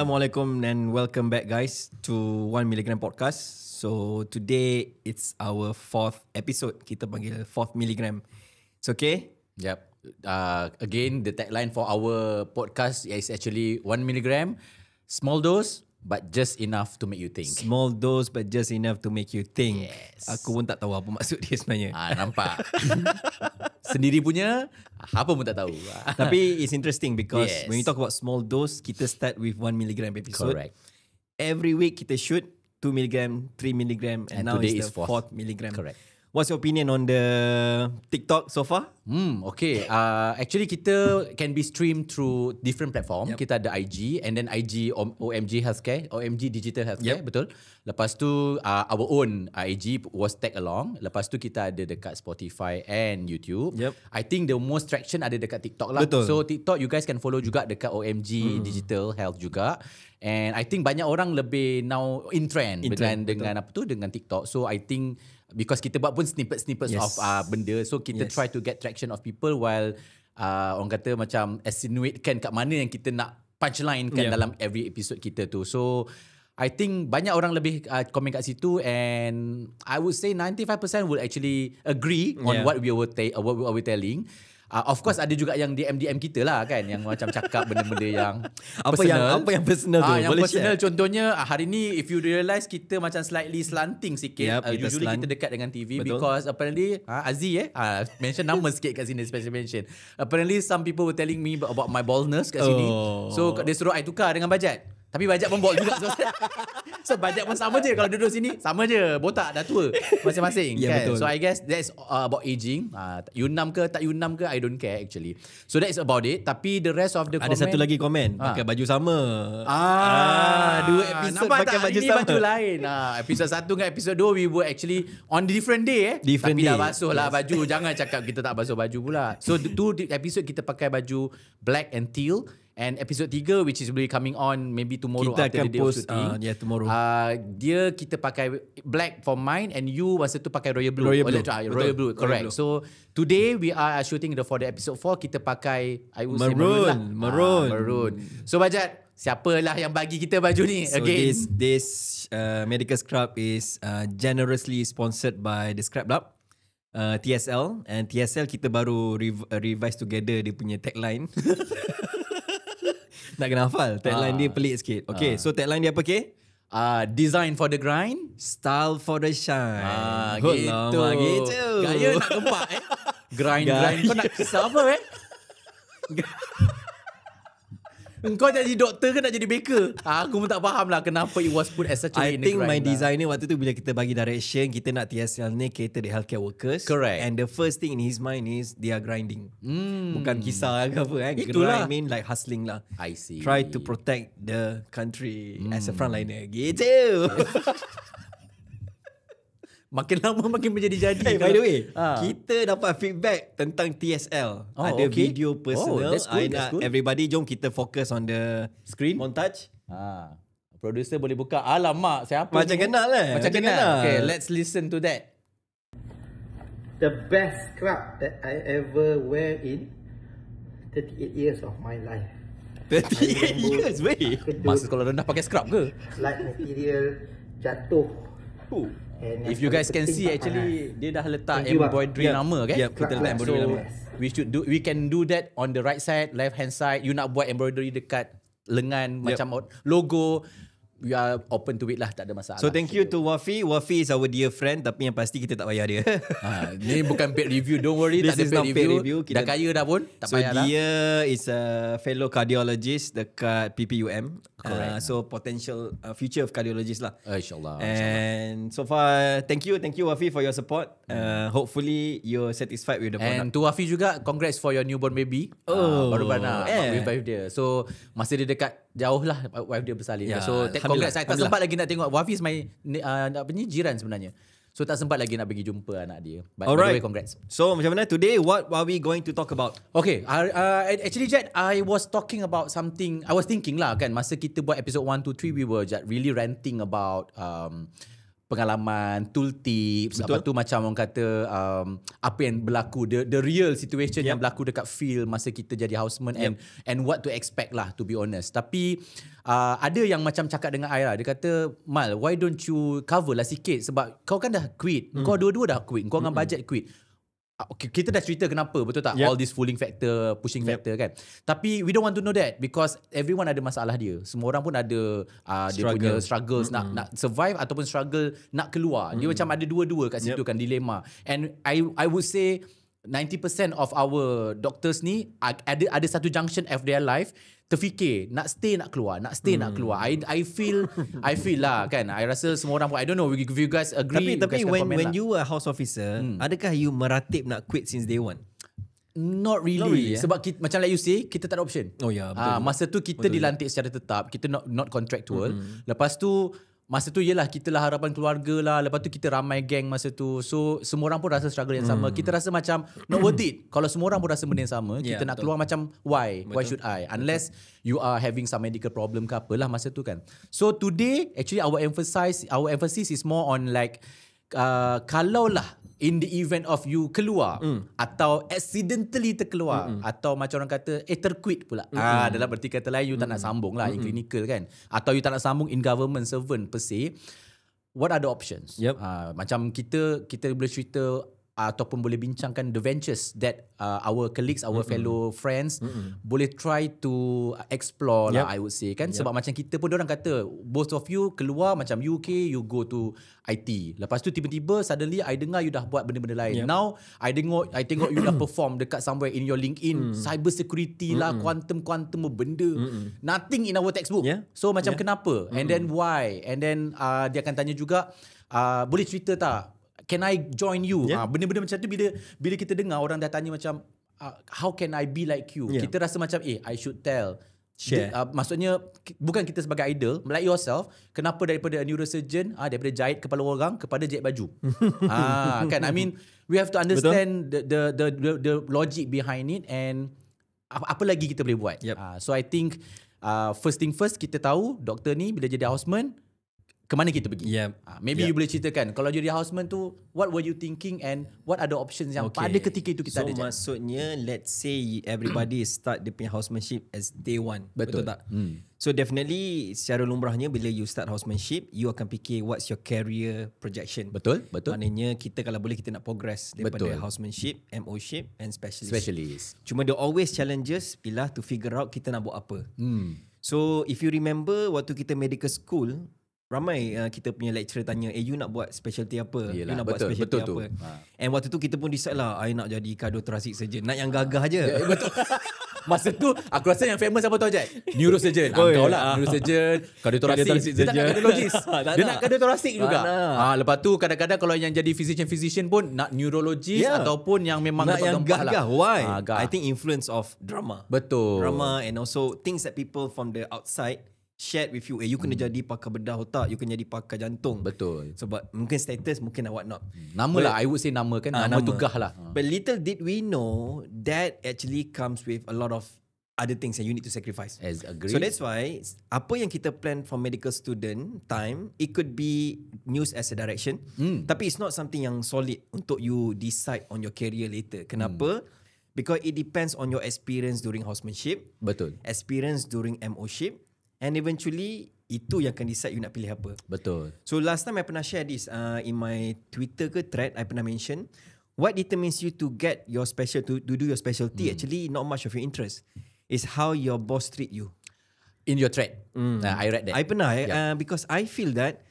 Assalamualaikum and welcome back guys to 1mg podcast. So today it's our 4th episode. Kita panggil 4th milligram. It's okay? Yep. Again, the tagline for our podcast is actually 1 milligram, small dose but just enough to make you think. Small dose but just enough to make you think. Yes. Aku pun tak tahu apa maksud dia sebenarnya. Nampak. Sendiri punya, apa pun tak tahu. Tapi it's interesting because Yes. when we talk about small dose, kita start with 1mg episode. Correct. Every week kita shoot 2mg, 3mg and now today it's is the 4th. 4th milligram. Correct. What's your opinion on the TikTok so far? Okay. Actually, kita can be streamed through different platform. Yep. Kita ada IG and then IG OMG Healthcare, OMG Digital Healthcare, Yep. betul. Lepas tu our own IG was tag along. Lepas tu kita ada dekat Spotify and YouTube. Yep. I think the most traction ada dekat TikTok lah. Betul. So TikTok you guys can follow juga dekat OMG Digital Health juga. And I think banyak orang lebih now in trend dengan apa tu, dengan TikTok. So I think because kita buat pun snippets Yes. of benda, so kita Yes. try to get traction of people while orang kata macam insinuatekan kat mana yang kita nak punchline kan dalam every episode kita tu. So I think banyak orang lebih komen kat situ and I would say 95% will actually agree on what we were telling. Of course ada juga yang DM kita lah kan, yang macam cakap benda-benda yang personal. Apa yang personal tu? Yang Boleh personal share? contohnya hari ni if you realise kita macam slightly slanting sikit. Yep, kita Usually slant. kita dekat dengan TV. Betul. Because apparently Aziz mention nama sikit kat sini, special mention. Apparently some people were telling me about my baldness kat sini. So dia suruh I tukar dengan bajet. Tapi bajet pun bald juga. So bajet pun sama je. Kalau duduk sini sama je, botak dah tua masing-masing. Ya, Kan? betul. So I guess that's about aging. Yunam ke tak yunam ke, I don't care actually. So that's about it. Tapi the rest of the Ada satu lagi komen, pakai baju sama. Dua episod nampak pakai tak? baju Ini sama. baju lain. Episod 1 dengan episod 2 we were actually on different day. Different Tapi day. dah basuh lah baju. Jangan cakap kita tak basuh baju pula. So 2 episode kita pakai baju black and teal. And episode 3 which is really coming on maybe tomorrow Kita after akan the day of post, shooting. tomorrow. Dia kita pakai black for mine and you masa tu pakai royal blue. Royal blue. Royal blue, correct. Royal blue. So today we are shooting for the episode 4 kita pakai I would say Maroon. maroon lah. Maroon. So Bajat, siapalah yang bagi kita baju ni? So Again. this medical scrub is generously sponsored by the Scrap Lab, TSL, and TSL kita baru revise together dia punya tagline. Nak kena hafal. Tagline dia pelik sikit. Okay, so tagline dia apa, okay? Design for the grind. Style for the shine. Gitu. Gitu. Gaya nak gempak Grind. Kau nak kisah apa Engkau jadi doktor ke nak jadi baker? Aku pun tak faham lah kenapa it was put as such a I way in the think my grind lah. designer waktu tu bila kita bagi direction, kita nak TSL ni cater the healthcare workers. Correct. And the first thing in his mind is they are grinding. Bukan kisah ke apa kan. Itulah. Grind mean like hustling lah. I see. Try to protect the country as a frontliner. Gitu. Makin lama makin menjadi-jadi. Hey, by the way, Ah. kita dapat feedback tentang TSL. Ada okay. video personal. That's good, that's good. Everybody jom kita fokus on the Screen? montage. Producer boleh buka. Alamak, siapa Macam ni? kenal lah. Macam Macam kenal. kenal. Okay, let's listen to that. The best scrub that I ever wear in 38 years of my life. 38 years, weh. Masa sekolah rendah pakai scrub ke? Light material jatuh. And If yang you guys paling can penting see tak actually panas. dia dah letak Thank you, bang. embroidery Yep. nama kan? Yep, kita letak embroidery so, nama. we can do that on the right side, left hand side. You nak buat embroidery dekat lengan macam logo, we are open to it lah, tak ada masalah. So thank you to Wafi. Wafi is our dear friend, tapi yang pasti kita tak payah dia. Ni bukan paid review, don't worry. This Tak ada is paid not paid review. review. Dah kaya dah pun, tak So payah lah. dia is a fellow cardiologist dekat PPUM. Correct. So potential future of cardiologist lah. InsyaAllah. And so far, thank you Wafi for your support. Hopefully you're satisfied with the And product. to Wafi juga, congrats for your newborn baby. Baru beranak with wife dia. So masa dia dekat jauh lah wife dia bersalin. Ya, So congrats. Saya tak Alhamdulillah. sempat lagi nak tengok. Wafi is my jiran sebenarnya. So tak sempat lagi nak pergi jumpa anak dia. By the Alright. way, congrats. So macam mana today? What are we going to talk about? Okay, actually Jad, I was talking about something. I was thinking lah kan, masa kita buat episode 1, 2, 3, we were really ranting about pengalaman, tool tips, apa tu macam orang kata apa yang berlaku, the real situation yang berlaku dekat field masa kita jadi houseman and what to expect lah, to be honest. Tapi ada yang macam cakap dengan I lah, dia kata, Mal, why don't you cover lah sikit, sebab kau kan dah quit, kau dua-dua dah quit, kau dengan budget quit. Okay, kita dah cerita kenapa, betul tak? All this fooling factor, pushing factor kan. Tapi we don't want to know that because everyone ada masalah dia. Semua orang pun ada dia punya struggles nak survive ataupun struggle nak keluar. Dia macam ada dua-dua kat situ kan, dilema. And I would say 90% of our doctors ni ada satu junction of their life terfikir nak stay nak keluar, nak stay nak keluar. I feel lah kan. I rasa semua orang pun, I don't know if you guys agree. Tapi when you were house officer, adakah you meratip nak quit since day one? Not really. Sebab kita, macam like you say, kita tak ada option. Oh ya, betul. Masa tu kita dilantik secara tetap, kita not contractual. Lepas tu masa tu yelah kita lah harapan keluarga lah. Lepas tu kita ramai geng masa tu. So semua orang pun rasa struggle yang sama. Kita rasa macam not worth it. Kalau semua orang pun rasa benda yang sama, kita nak keluar macam why? Why should I? Unless you are having some medical problem ke apalah masa tu kan. So today actually our emphasis is more on like kalau lah in the event of you keluar atau accidentally terkeluar atau macam orang kata terquit pula. Dalam berarti kata lain you tak nak sambung lah in clinical kan, atau you tak nak sambung in government servant per se. What are the options? Macam kita boleh cerita ataupun boleh bincangkan the ventures that our colleagues, our fellow friends boleh try to explore lah, I would say kan. Sebab macam kita pun orang kata both of you keluar macam UK, you go to IT. Lepas tu tiba-tiba suddenly I dengar you dah buat benda-benda lain. Now I tengok you dah perform dekat somewhere in your LinkedIn, cyber security lah, quantum benda. Nothing in our textbook. So macam kenapa? And then why? And then dia akan tanya juga, boleh cerita tak? Can I join you? Benda-benda macam tu bila kita dengar orang dah tanya macam how can I be like you? Kita rasa macam I should tell. Share. Maksudnya bukan kita sebagai idol, like yourself, kenapa daripada a neurosurgeon daripada jahit kepala orang kepada jahit baju? Kan, I mean we have to understand the logic behind it and apa lagi kita boleh buat. So I think first thing first, kita tahu doktor ni bila jadi houseman ke mana kita pergi. Maybe you boleh ceritakan kalau jadi houseman tu, what were you thinking and what are the options yang pada ketika itu kita ada. So maksudnya let's say everybody start the housemanship as day one. Betul tak? So definitely secara lumrahnya bila you start housemanship, you akan fikir what's your career projection. Betul. Maknanya kita kalau boleh kita nak progress daripada housemanship, MO-ship and specialist. Cuma the always challenges ialah to figure out kita nak buat apa. So if you remember waktu kita medical school, ramai kita punya lecturer tanya, you nak buat specialty apa? You nak buat specialty apa? And waktu tu kita pun decide lah, I nak jadi cardiothoracic surgeon. Nak yang gagah je. Betul. Masa tu aku rasa yang famous apa tahu je? Neurosurgeon. Kau lah neurosurgeon, cardiothoracic. Dia tak cardiologist. Dia nak cardiothoracic juga. Lepas tu kadang-kadang kalau yang jadi physician pun nak neurologist ataupun yang memang nak yang gagah. Why? I think influence of drama. Betul. Drama and also things that people from the outside shared with you. You kena jadi pakar bedah otak, you kena jadi pakar jantung. Betul. Sebab mungkin status, mungkin what not. Nama lah, I would say nama kan. Nama tugah lah. But little did we know that actually comes with a lot of other things that you need to sacrifice. Agree. So that's why apa yang kita plan for medical student time, it could be used as a direction. Tapi it's not something yang solid untuk you decide on your career later. Kenapa? Because it depends on your experience during housemanship. Betul. Experience during MO-ship. And eventually itu yang akan decide you nak pilih apa. Betul. So last time I pernah share this in my Twitter ke thread, I pernah mention what determines you to get your to do your specialty actually not much of your interest. Is how your boss treat you. In your thread. I read that. I pernah because I feel that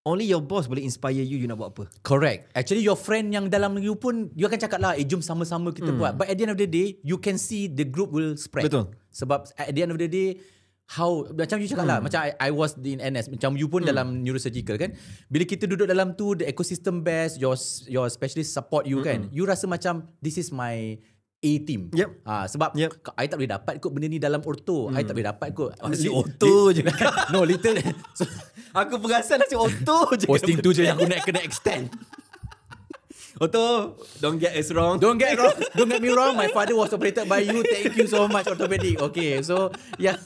only your boss boleh inspire you nak buat apa. Correct. Actually your friend yang dalam you pun, you akan cakap lah, jom sama-sama kita buat. But at the end of the day, you can see the group will spread. Betul. Sebab at the end of the day, how macam you cakap lah, macam I was in NS, macam you pun dalam neurosurgical kan, bila kita duduk dalam tu, the ecosystem best, your specialist support you kan, you rasa macam this is my A team. Sebab I tak boleh dapat kot benda ni dalam ortho. I tak boleh dapat kot si ortho je. No, little so, aku perasan si ortho je. Posting tu je yang aku nak kena extend. Otto, don't get us wrong. Don't get me wrong. My father was operated by you. Thank you so much, orthopedic. Okay, so yeah.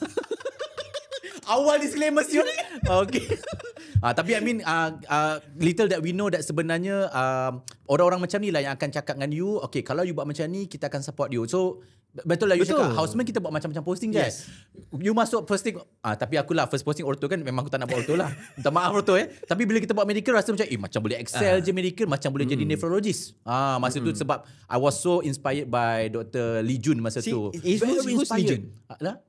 Awal disclaimer siun. Okay. Tapi I mean little that we know that sebenarnya orang-orang macam ni lah yang akan cakap dengan you, okay, kalau you buat macam ni kita akan support you. So betul lah you cakap, houseman kita buat macam-macam posting je. You masuk posting, tapi akulah first posting ortho kan, memang aku tak nak buat ortho lah. Minta maaf ortho Tapi bila kita buat medical rasa macam macam boleh excel je medical, macam boleh jadi nephrologist. Masa tu sebab I was so inspired by Dr. Lee Jun masa tu. Who's Lee Jun?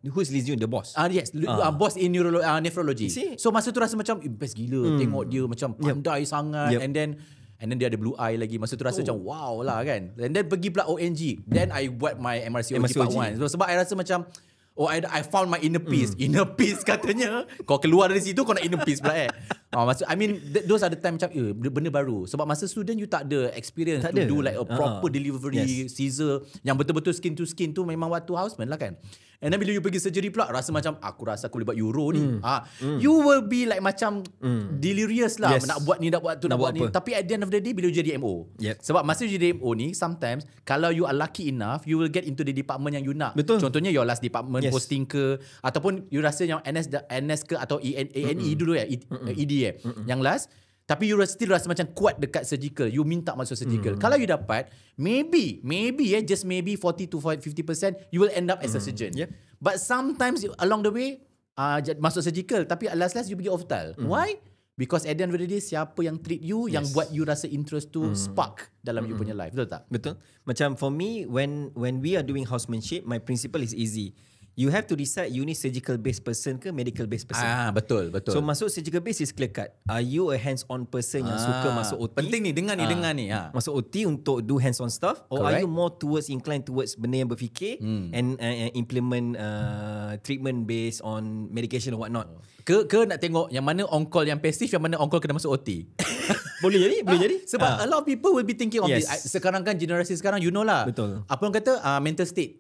Who's Lee Jun, the boss? Yes, boss in nephrology. So masa tu rasa macam best gila tengok dia macam pandai sangat. And then dia ada blue eye lagi. Masa tu rasa macam wow lah kan. And then pergi pula ONG. Then I buat my MRCOG part 1. So, sebab I rasa macam I found my inner peace. Inner peace katanya. Kau keluar dari situ kau nak inner peace pula I mean those are the time macam benda baru. Sebab masa student you tak ada experience to do like a proper delivery, Caesar yang betul-betul skin to skin tu memang waktu houseman lah kan. And then bila you pergi surgery pula rasa macam aku rasa aku boleh buat euro ni. You will be like macam delirious lah. Nak buat ni, nak buat tu, nak buat ni. Tapi at the end of the day bila you jadi MO. Sebab masa you jadi MO ni sometimes kalau you are lucky enough you will get into the department yang you nak. Contohnya your last department posting ke, ataupun you rasa yang NS ke atau ANE dulu ED yang last. Tapi you still rasa macam kuat dekat surgical. You minta masuk surgical. Kalau you dapat, maybe just maybe 40 to 50% you will end up as a surgeon. But sometimes along the way masuk surgical, tapi last you pergi optal. Why? Because at the end of the day, siapa yang treat you, yang buat you rasa interest to spark dalam you punya life. Betul tak? Betul. Macam for me, when we are doing housemanship, my principle is easy. You have to decide you ni surgical based person ke medical based person. Betul. So masuk surgical based is clear cut. Are you a hands on person yang suka masuk OT? Penting ni, dengar ni. Masuk OT untuk do hands on stuff, or are you more inclined towards benda yang berfikir and implement treatment based on medication or what not? Ke nak tengok yang mana on call yang passive, yang mana on call kena masuk OT. Boleh jadi. Sebab a lot of people will be thinking of this. Sekarang kan generasi sekarang you know lah. Betul. Apa orang kata mental state.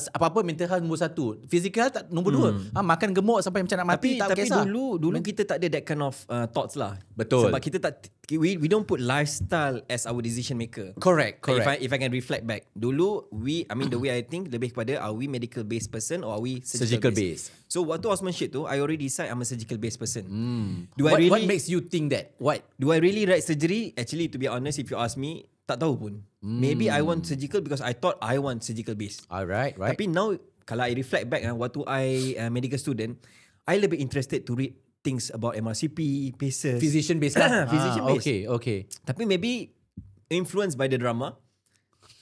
Apa-apa mental health nombor 1. Physical nombor 2. Makan gemuk sampai macam nak mati tak kisah. Tapi dulu kita tak ada that kind of thoughts lah. Betul. Sebab kita tak we don't put lifestyle as our decision maker. Correct. If I can reflect back. Dulu the way I think lebih kepada are we medical based person or are we surgical based? So waktu housemanship tu I already decide I'm a surgical based person. What makes you think that? What? Do I really write surgery? Actually, to be honest, if you ask me, tak tahu pun. Maybe I want surgical because I thought I want surgical based. Alright. Tapi now, kalau I reflect back, waktu I medical student, I lebih interested to read things about MRCP, PACES. Physician based lah. Physician based. Okay. Tapi maybe influenced by the drama,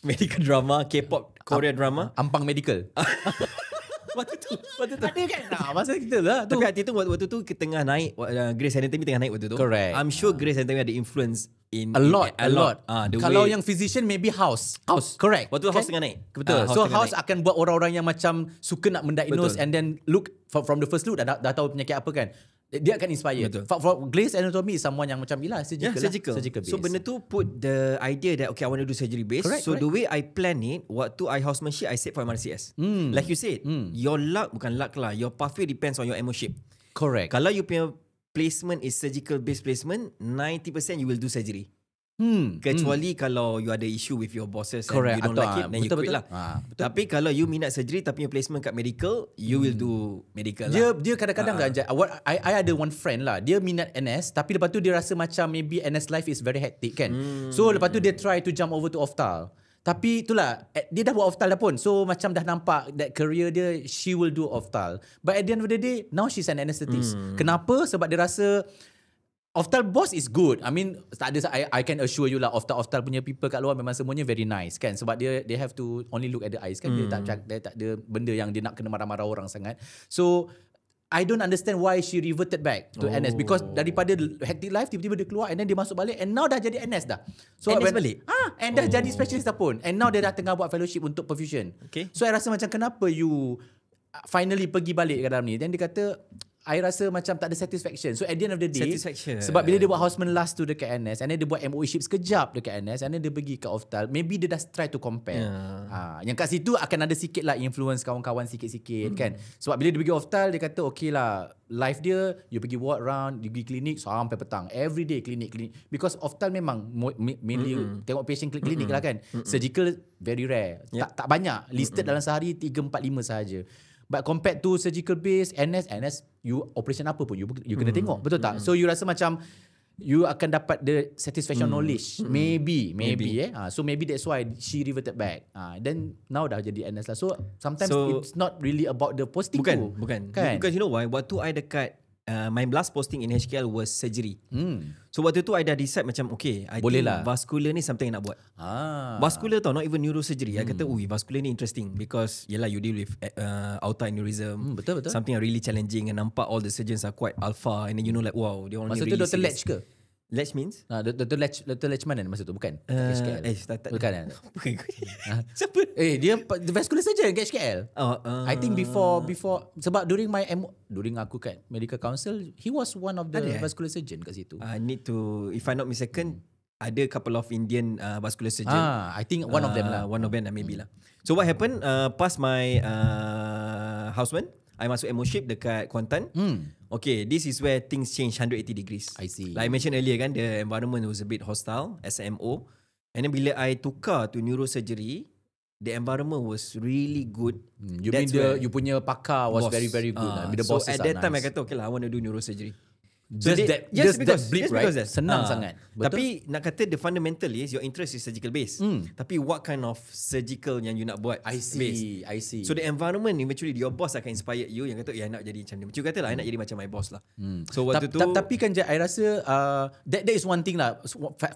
medical drama, K-pop, Korea drama. Ampang medical. Waktu tu. Ada kan? Masa kita lah. Tapi waktu tu kita tengah naik, Grey's Anatomy tengah naik waktu tu. Correct. I'm sure Grey's Anatomy ada influence a lot. Kalau yang physician maybe house. Correct. Waktu house tengah naik. Betul. So house akan buat orang-orang yang macam suka nak mendiagnose and then look from the first look dah tahu penyakit apa kan. Dia akan inspire. For Grey's Anatomy is someone yang macam surgical based. So benda tu put the idea that okay I want to do surgery based. Correct. The way I plan it, waktu I housemanship I set for MRCS. Like you said, your luck bukan luck lah. Your pathway depends on your MO shape. Correct. Kalau you punya placement is surgical based placement, 90% you will do surgery. Kecuali kalau you ada issue with your bosses and you don't like it, then you quit lah. Tapi kalau you minat surgery tapi your placement kat medical, you will do medical lah. Dia kadang-kadang I ada one friend lah, dia minat NS tapi lepas tu dia rasa macam maybe NS life is very hectic kan. So lepas tu dia try to jump over to Oftal. Tapi itulah, dia dah buat Oftal dah pun. So macam dah nampak that career dia, she will do Oftal. But at the end of the day, now she's an anesthetics. Kenapa? Sebab dia rasa Oftal boss is good. I mean, tak ada, I can assure you lah, Oftal punya people kat luar memang semuanya very nice kan. Sebab they have to only look at the eyes kan. Dia tak ada benda yang dia nak kena marah-marah orang sangat. So I don't understand why she reverted back to NS, because daripada hectic life tiba-tiba dia keluar and then dia masuk balik and now dah jadi NS dah. So NS balik? And dah jadi specialist dah pun. And now dia dah tengah buat fellowship untuk perfusion. Okay. So I rasa macam kenapa you finally pergi balik ke dalam ni. Then dia kata I rasa macam tak ada satisfaction. So at the end of the day, sebab bila dia buat houseman last tu dekat NS, and then dia buat MOE ship sekejap dekat NS, and then dia pergi ke Oftal, maybe dia dah try to compare. Yang kat situ akan ada sikit lah influence kawan-kawan sikit-sikit kan. Sebab bila dia pergi Oftal, dia kata okay lah, life dia, you pergi walk around, you pergi klinik sampai petang. Every day klinik. Because Oftal memang mainly tengok patient klinik lah kan. Surgical very rare. Tak banyak. Listed dalam sehari 3, 4, 5 sahaja. But compared to surgical base, NS you operation apa pun you kena tengok, betul tak? So you rasa macam you akan dapat the satisfaction knowledge. Maybe. So maybe that's why she reverted back. Then now dah jadi NS lah. So sometimes it's not really about the posting tu. Bukan. Kan? Because you know why? Waktu I dekat my last posting in HKL was surgery. So waktu tu I dah decide macam okay, I boleh think lah. vascular ni something I nak buat. Vascular tau, not even neurosurgery. I kata, vascular ni interesting because yelah you deal with aorta aneurysm. Betul. Something really challenging, and nampak all the surgeons are quite alpha, and then you know like wow, dia orang Masa ni tu really Dr. serious. Letch ke? Letch means? Dr. Letch mana masa tu? Bukan? HKL. Tak. Bukan kan? Bukan. Siapa? Dia the vascular surgeon kat HKL. I think before sebab during aku kat medical council, he was one of the vascular surgeon kat situ. I need to, if I'm not mistaken, ada couple of Indian vascular surgeon. I think one of them lah. One of them lah, maybe lah. So what happened? Past my houseman, I masuk MOship dekat Kuantan. Okay, this is where things change 180 degrees. I see. Like I mentioned earlier kan, the environment was a bit hostile as a MO. And then bila I tukar to neurosurgery, the environment was really good. You mean you punya pakar was very very good. The so bosses at that time I kata okay lah, I want to do neurosurgery. Just that blip, right? Senang sangat. Betul? Tapi nak kata the fundamental is your interest is surgical base. Tapi what kind of surgical yang you nak buat? I see. So the environment eventually your boss akan inspire you yang kata I nak jadi macam ni. Macam kata lah I nak jadi macam my boss lah. So waktu tu tapi kan I rasa that is one thing lah,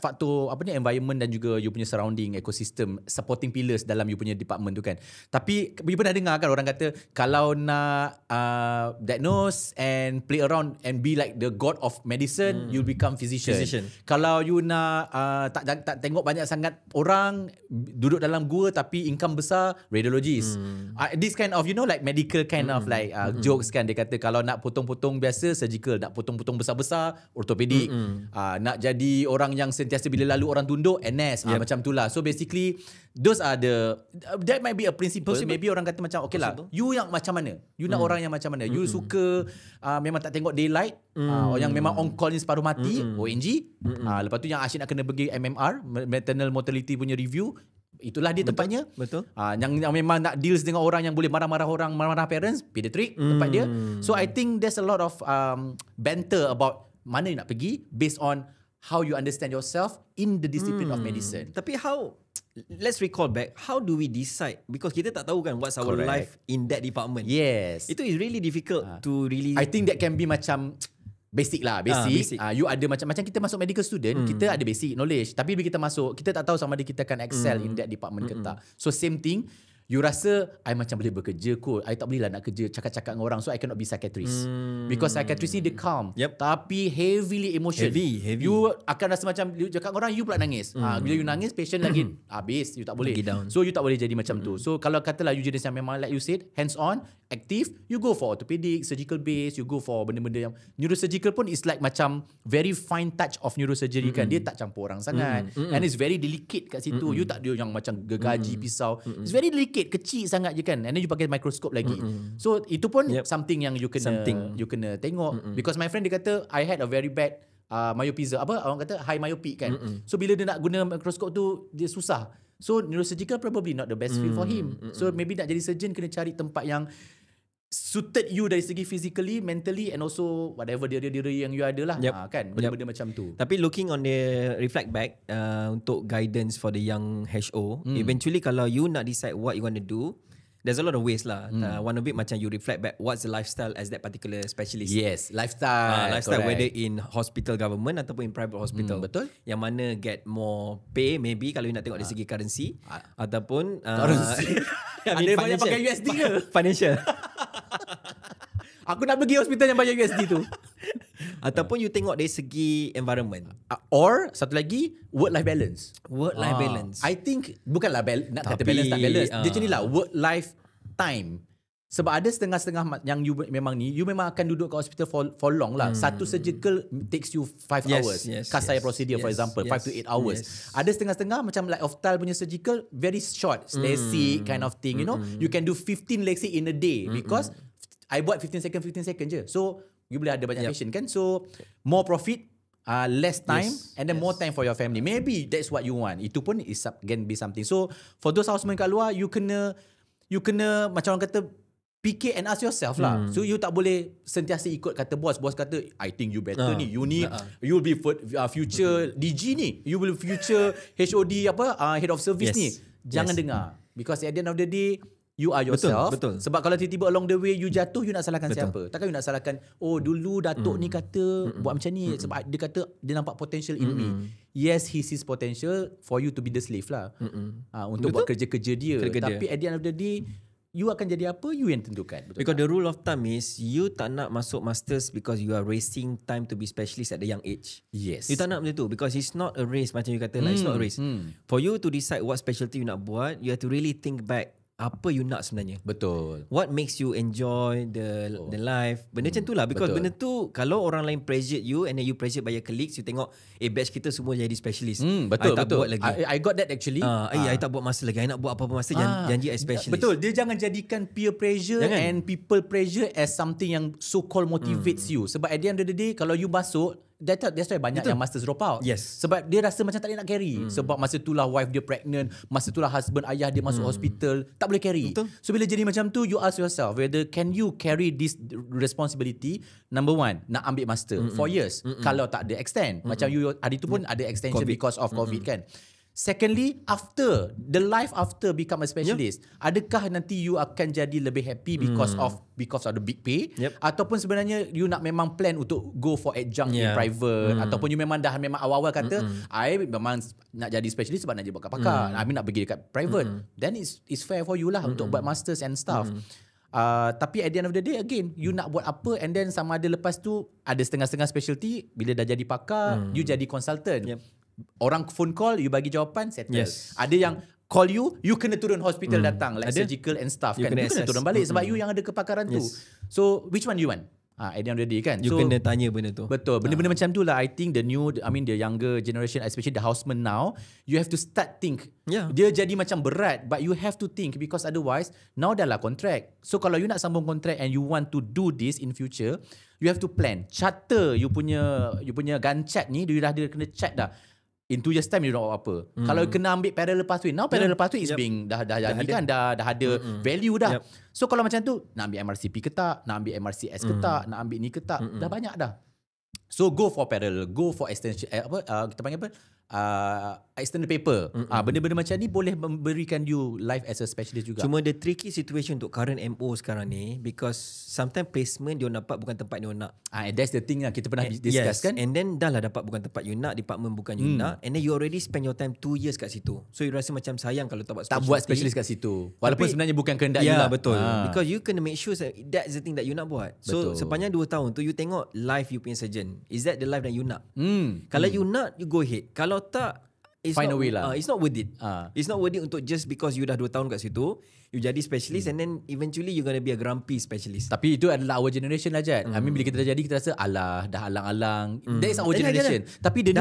faktor apa ni, environment dan juga you punya surrounding ecosystem, supporting pillars dalam you punya department tu kan. Tapi you pernah dengar kan orang kata kalau nak diagnose and play around and be like the god of medicine, you become physician. Kalau you nak tak tengok banyak sangat orang, duduk dalam gua tapi income besar, radiologist. This kind of like medical kind of like jokes kan, dia kata kalau nak potong-potong biasa surgical, nak potong-potong besar-besar ortopedik, nak jadi orang yang sentiasa bila lalu orang tunduk NS, macam tu lah. So basically those are that might be a principle. Maybe orang kata macam okay lah, you yang macam mana, you nak orang yang macam mana, you suka memang tak tengok daylight, yang memang on call ni separuh mati, ONG. Lepas tu yang asyik nak kena pergi MMR, maternal mortality punya review, itulah dia tempatnya. Betul. Yang memang nak deals dengan orang yang boleh marah-marah orang, marah-marah parents, pediatric tempat dia. So I think there's a lot of banter about mana you nak pergi based on how you understand yourself in the discipline of medicine. Tapi let's recall back, how do we decide? Because kita tak tahu kan what's our life in that department. Yes. Itu is really difficult to really. I think that can be macam basic lah, basic. You ada macam kita masuk medical student, kita ada basic knowledge. Tapi bila kita masuk, kita tak tahu sama ada kita akan excel in that department ke tak. So same thing, you rasa I macam boleh bekerja kot, I tak boleh lah nak kerja cakap-cakap dengan orang, so I cannot be psychiatrist. Because psychiatrist ni dia calm, tapi heavily emotion. Heavy. You akan rasa macam you cakap dengan orang, you pula nangis. Bila you nangis, patient lagi habis, you tak boleh. So you tak boleh jadi macam tu. So kalau katalah you jenis yang memang like you said, hands on, active, you go for orthopedic, surgical base, you go for benda-benda yang neurosurgical pun is like macam very fine touch of neurosurgery kan. Dia tak campur orang sangat. And it's very delicate kat situ. You tak ada yang macam gergaji pisau. It's very delicate, kecil sangat je kan. And then you pakai microscope lagi. So itu pun something yang you kena tengok. Because my friend dia kata I had a very bad myopia, orang kata high myopic kan. So bila dia nak guna microscope tu dia susah. So neurosurgical probably not the best field for him. So maybe nak jadi surgeon kena cari tempat yang suited you dari segi physically, mentally, and also whatever dia yang you ada lah. Kan benda-benda macam tu. Tapi looking on the reflect back untuk guidance for the young HO, eventually kalau you nak decide what you want to do, there's a lot of ways lah. One of it macam you reflect back what's the lifestyle as that particular specialist. Yes, lifestyle. Whether in hospital government ataupun in private hospital. Betul. Yang mana get more pay maybe kalau you nak tengok dari segi currency ataupun currency. Ada banyak pakai USD ke? Financial. Aku nak pergi hospital yang banyak USD tu. Ataupun you tengok dari segi environment. Or satu lagi, work-life balance. Work-life balance. I think bukanlah nak kata balance tak balance. Dia macam ni lah, work-life time. Sebab ada setengah-setengah yang you memang akan duduk kat hospital for long lah. Satu surgical takes you 5 hours. Kasai procedure for example, 5 to 8 hours. Ada setengah-setengah macam like Optal punya surgical, very short, LASIK kind of thing, you know. You can do 15 LASIK in a day because I buat 15 second je. So you boleh ada banyak patient kan. So more profit, less time, and then more time for your family. Maybe that's what you want. Itu pun is can be something. So for those housemen kat luar, you kena macam orang kata fikir and ask yourself lah. So you tak boleh sentiasa ikut kata bos kata I think you better ni, you ni you will be future DG ni, you will future HOD head of service ni. Jangan dengar, because at the end of the day you are yourself. Betul. Sebab kalau tiba-tiba along the way you jatuh, you nak salahkan siapa? Takkan you nak salahkan, oh dulu Datuk ni kata buat macam ni sebab dia kata dia nampak potential in me. Yes, he sees potential for you to be the slave lah. Untuk buat kerja-kerja dia. Tapi at the end of the day, you akan jadi apa, you yang tentukan. Betul because the rule of thumb is you tak nak masuk masters because you are wasting time to be specialist at the young age. Yes. You tak nak macam tu, because it's not a race macam you kata lah. It's not a race. For you to decide what specialty you nak buat, you have to really think back apa you nak sebenarnya. Betul. What makes you enjoy the life. Benda macam tu lah. Because benda tu, kalau orang lain pressure you and then you pressure by your colleagues, you tengok batch kita semua jadi specialist. Betul. I tak buat lagi. I got that actually. I tak buat master lagi. I nak buat apa-apa master, janji I specialist. Betul. Dia jangan jadikan peer pressure and people pressure as something yang so-called motivates you. Sebab at the end of the day, kalau you masuk, that's why banyak yang masters drop out. Yes. Sebab dia rasa macam tak boleh nak carry. Sebab masa itulah wife dia pregnant, masa itulah husband, ayah dia masuk hospital, tak boleh carry. Betul. So bila jadi macam tu, you ask yourself whether can you carry this responsibility. Number one, nak ambil master 4 years. Kalau tak ada extend. Macam you hari tu pun ada extension because of COVID kan. Secondly, after the life after become a specialist, adakah nanti you akan jadi lebih happy because of the big pay, ataupun sebenarnya you nak memang plan untuk go for adjunct in private, ataupun you memang awal-awal kata I memang nak jadi specialist sebab nak jadi pakar, I nak pergi dekat private, then it's fair for you lah untuk buat masters and stuff. Tapi at the end of the day, again, you nak buat apa, and then sama ada lepas tu ada setengah-setengah specialty, bila dah jadi pakar, you jadi consultant. Orang phone call, you bagi jawapan, settle. Ada yang call you kena turun hospital datang, like surgical and stuff kan. You kena turun balik sebab you yang ada kepakaran tu. So which one you want? At the end of the day kan. You kena tanya benda tu. Betul. Benda-benda macam tu lah. I think the younger generation, especially the houseman now, you have to start think. Dia jadi macam berat, but you have to think, because otherwise now dah lah contract. So kalau you nak sambung contract and you want to do this in future, you have to plan. Charter you punya Gantt chart ni, dia dah kena chart dah. In 2 years time you nak buat apa. Kalau kena ambil parallel pathway, now parallel pathway is being dah jadi kan, dah ada value dah. So kalau macam tu, nak ambil MRCP ke tak, nak ambil MRCS ke tak, nak ambil ni ke tak, dah banyak dah. So go for parallel, go for extension, kita panggil apa? External paper. Benda-benda macam ni boleh memberikan you life as a specialist juga. Cuma the tricky situation untuk current MO sekarang ni, because sometimes placement dia dapat bukan tempat dia nak. That's the thing lah, kita pernah discuss kan. And then dah lah dapat bukan tempat you nak, department bukan you nak, and then you already spend your time 2 years kat situ. So you rasa macam sayang kalau tak buat specialist kat situ. Walaupun sebenarnya bukan kehendak you lah. Betul. Because you kena make sure that's the thing that you nak buat. So sepanjang 2 tahun tu you tengok life you punya surgeon. Is that the life that you nak? Kalau you nak, you go ahead. Kalau tak, find a way lah. It's not worth it. It's not worth it untuk just because you dah 2 tahun kat situ, you jadi specialist and then eventually you're gonna be a grumpy specialist. Tapi itu adalah our generation lah, Jad. I mean, bila kita dah jadi, kita rasa alah, dah alang-alang. That is our generation. Tapi the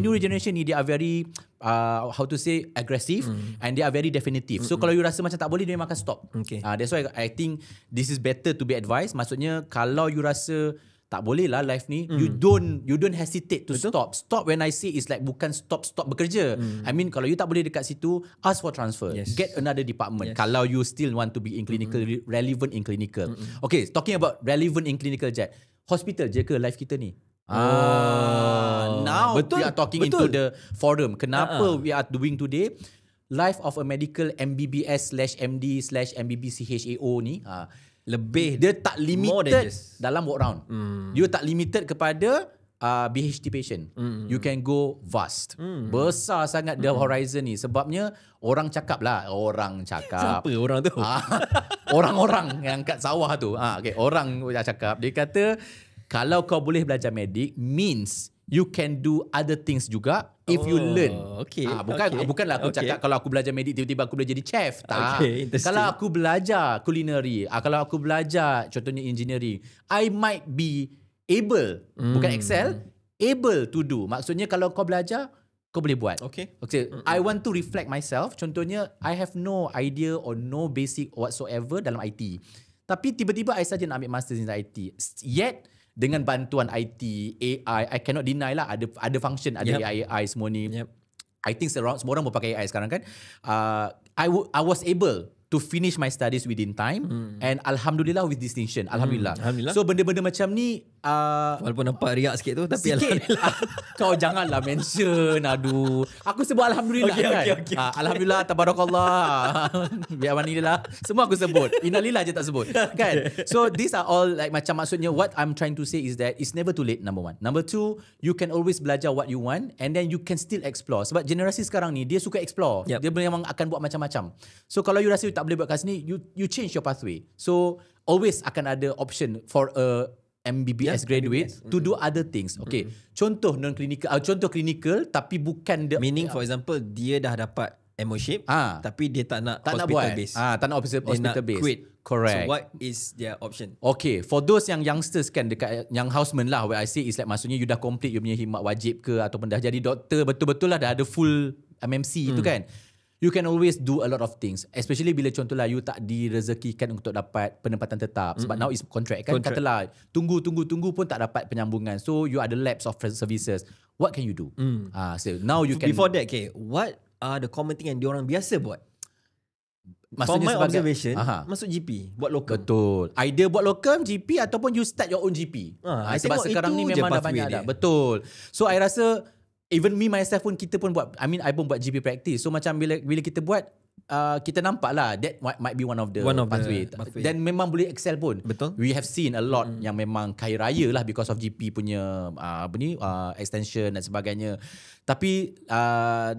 new generation ni, they are very how to say, aggressive, and they are very definitive. So kalau you rasa macam tak boleh, dia memang akan stop. That's why I think this is better to be advised. Maksudnya kalau you rasa tak boleh lah life ni, you don't hesitate to stop when I say it's like bukan stop bekerja. I mean, kalau you tak boleh dekat situ, ask for transfer, get another department. Kalau you still want to be in clinical, relevant in clinical. Okay, talking about relevant in clinical, Jad, hospital je ke life kita ni? Now we are talking into the forum. Kenapa we are doing today life of a medical MBBS/MD/MBBCHAO ni, lebih, dia tak limited dalam walk round. You tak limited kepada BHT patient. You can go vast. Besar sangat the horizon ni. Sebabnya orang cakap. Siapa orang tu? Orang-orang yang kat sawah tu. Orang cakap. Dia kata, kalau kau boleh belajar medik, means you can do other things juga if you learn. Bukanlah aku cakap kalau aku belajar medik tiba-tiba aku boleh jadi chef. Tak. Kalau aku belajar culinary, kalau aku belajar contohnya engineering, I might be able, bukan excel, able to do. Maksudnya kalau kau belajar, kau boleh buat. I want to reflect myself. Contohnya, I have no idea or no basic whatsoever dalam IT. Tapi tiba-tiba I saja nak ambil masters in IT. Yet dengan bantuan IT, AI, I cannot deny lah, ada function, ada AI semua ni. I think semua orang berpakai AI sekarang kan. I was able to finish my studies within time and alhamdulillah with distinction. Alhamdulillah. Alhamdulillah. So benda-benda macam ni walaupun nampak riak sikit tu tapi sikit. alhamdulillah. Kau janganlah mention. Aduh. Aku sebut alhamdulillah Okay. Alhamdulillah, tabarakallah. Biar manilah. Semua aku sebut. Innalillah je tak sebut. Kan? So these are all like macam maksudnya what I'm trying to say is that it's never too late, number one. Number two, you can always belajar what you want and then you can still explore. Sebab generasi sekarang ni dia suka explore. Yep. Dia memang akan buat macam-macam. So kalau you rasa you tak boleh buat kat sini, you change your pathway. So always akan ada option for a MBBS graduate to do other things. Okay. Contoh non-clinical, contoh clinical tapi bukan Meaning for example dia dah dapat MOship tapi dia tak nak tak nak hospital buat base. tak nak hospital base. Quit. Correct. So what is their option? Okay, for those yang youngsters kan dekat yang houseman lah, where I say is like maksudnya you dah complete you punya khidmat wajib ke ataupun dah jadi doktor betul-betul lah, dah ada full MMC tu kan. You can always do a lot of things, especially bila contohlah you tak direzekikan untuk dapat penempatan tetap sebab now is contract kan. Katalah tunggu pun tak dapat penyambungan, so you ada lapse of services. What can you do? So now you can. Before that, okay, what are the common thing yang diorang biasa buat? Maksudnya from my sebagai, observation, masuk GP, buat locum. Betul. Either buat locum, GP ataupun you start your own GP. Sebab sekarang ni memang dah banyak dah. Betul. So I rasa even me myself pun kita pun buat, I pun buat GP practice. So macam bila kita buat kita nampak lah that might be one of the pathway. Dan memang boleh excel pun. Betul. We have seen a lot yang memang kaya raya lah because of GP punya extension dan sebagainya. Tapi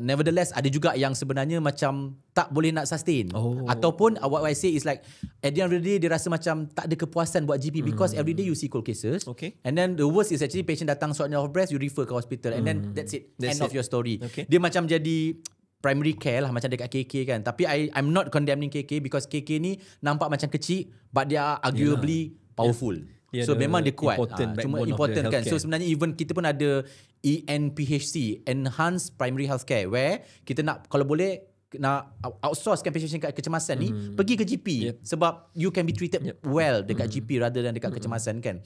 nevertheless ada juga yang sebenarnya macam tak boleh nak sustain. Ataupun what I say is like at the end of the day dia rasa macam tak ada kepuasan buat GP because every day you see cold cases. Okay. And then the worst is actually patient datang shortness of breath, you refer ke hospital and then that's it. End of your story. Okay. Dia macam jadi primary care lah macam dekat KK kan. Tapi I'm not condemning KK because KK ni nampak macam kecil but they are arguably powerful. Yeah, so memang dia kuat. Cuma important kan. So sebenarnya even kita pun ada ENPHC, Enhanced Primary Healthcare, where kita nak kalau boleh nak outsourcekan patient kecemasan ni pergi ke GP sebab you can be treated well dekat GP rather than dekat kecemasan kan.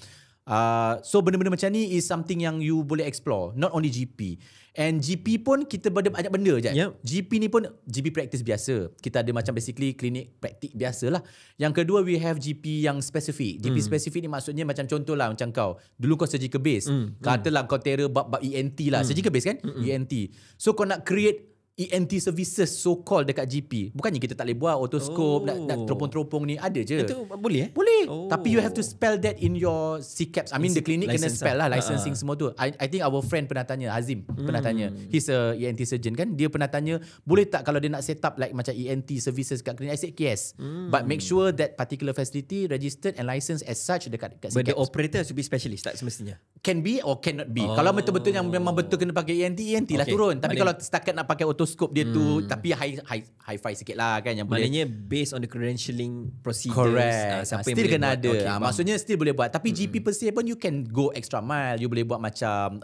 So benda-benda macam ni is something yang you boleh explore, not only GP. And GP pun kita ada banyak benda je. GP ni pun GP practice biasa. Kita ada macam basically klinik praktik biasa lah. Yang kedua we have GP yang spesifik. GP spesifik ni maksudnya macam contoh lah macam kau. Dulu kau surgical base. Katalah kau terror bab ENT lah. Surgical base kan? ENT. So kau nak create ENT services so called dekat GP. Bukannya kita tak boleh buat otoskop, nak teropong-teropong ni ada je. Itu boleh Boleh. Tapi you have to spell that in your CCAPS. I mean the clinic kena spell lah, licensing semua tu. I think our friend pernah tanya, Hazim pernah tanya. He's a ENT surgeon kan. Dia pernah tanya, boleh tak kalau dia nak set up like macam ENT services kat klinik? I said yes. But make sure that particular facility registered and licensed as such dekat CCAPS. But the operator has to be specialist tak semestinya? Can be or cannot be. Kalau betul-betul yang memang betul kena pakai ENT lah turun. Tapi kalau setakat nak pakai otoskop dia tu tapi high-fi sikit lah kan yang maknanya based on the credentialing procedures. Correct. Siapa still yang kena boleh ada. Maksudnya still boleh buat. Tapi GP per se pun you can go extra mile. You boleh buat macam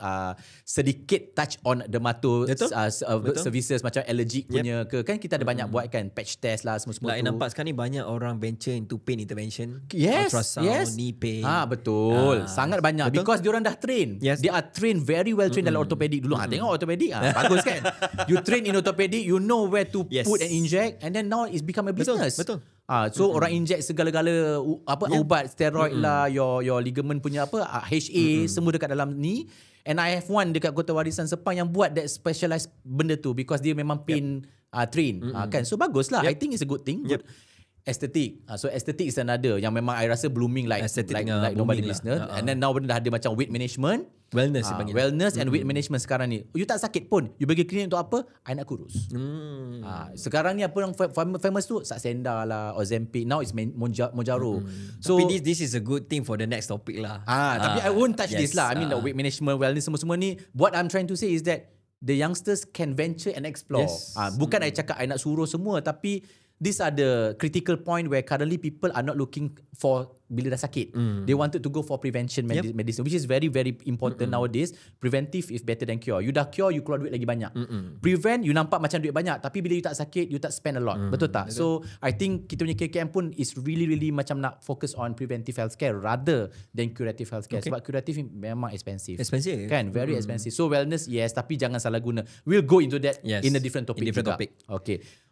sedikit touch on dermato services macam allergic punya ke kan kita ada banyak buat kan patch test lah semua-semua tu. Nampak sekarang ni banyak orang venture into pain intervention. Yes. Ultrasound, knee pain. Betul. Sangat banyak because diorang dah train. They are trained very well trained dalam orthopaedic dulu. Tengok orthopaedic bagus kan. You train in orthopaedic, you know where to put and inject and then now it's become a business. Betul. So orang inject segala-gala ubat steroid lah, your ligament punya HA semua dekat dalam ni. And I have one dekat Kota Warisan Sepang yang buat that specialized benda tu because dia memang pain train kan. So bagus lah. I think it's a good thing. Aesthetic. So aesthetic is another yang memang I rasa blooming like nobody listener. And then now dah ada macam weight management, wellness wellness and weight management sekarang ni. You tak sakit pun, you pergi klinik untuk apa? I nak kurus. Sekarang ni apa yang famous tu? Saxenda lah, Ozempic. Now it's Mounjaro. So tapi this is a good thing for the next topic lah. Tapi I won't touch this lah. I mean weight management, wellness semua ni. What I'm trying to say is that the youngsters can venture and explore. Bukan I cakap I nak suruh semua, tapi these are the critical point where currently people are not looking for bila dah sakit. They wanted to go for prevention medicine, which is very, very important nowadays. Preventive is better than cure. You dah cure, you keluar duit lagi banyak. Prevent, you nampak macam duit banyak. Tapi bila you tak sakit, you tak spend a lot. Betul tak? So, I think kita punya KKM pun is really, really macam nak focus on preventive healthcare rather than curative healthcare. Sebab curative memang expensive. Expensive. Kan? Very expensive. So, wellness, yes. Tapi jangan salah guna. We'll go into that in a different topic. In different topic.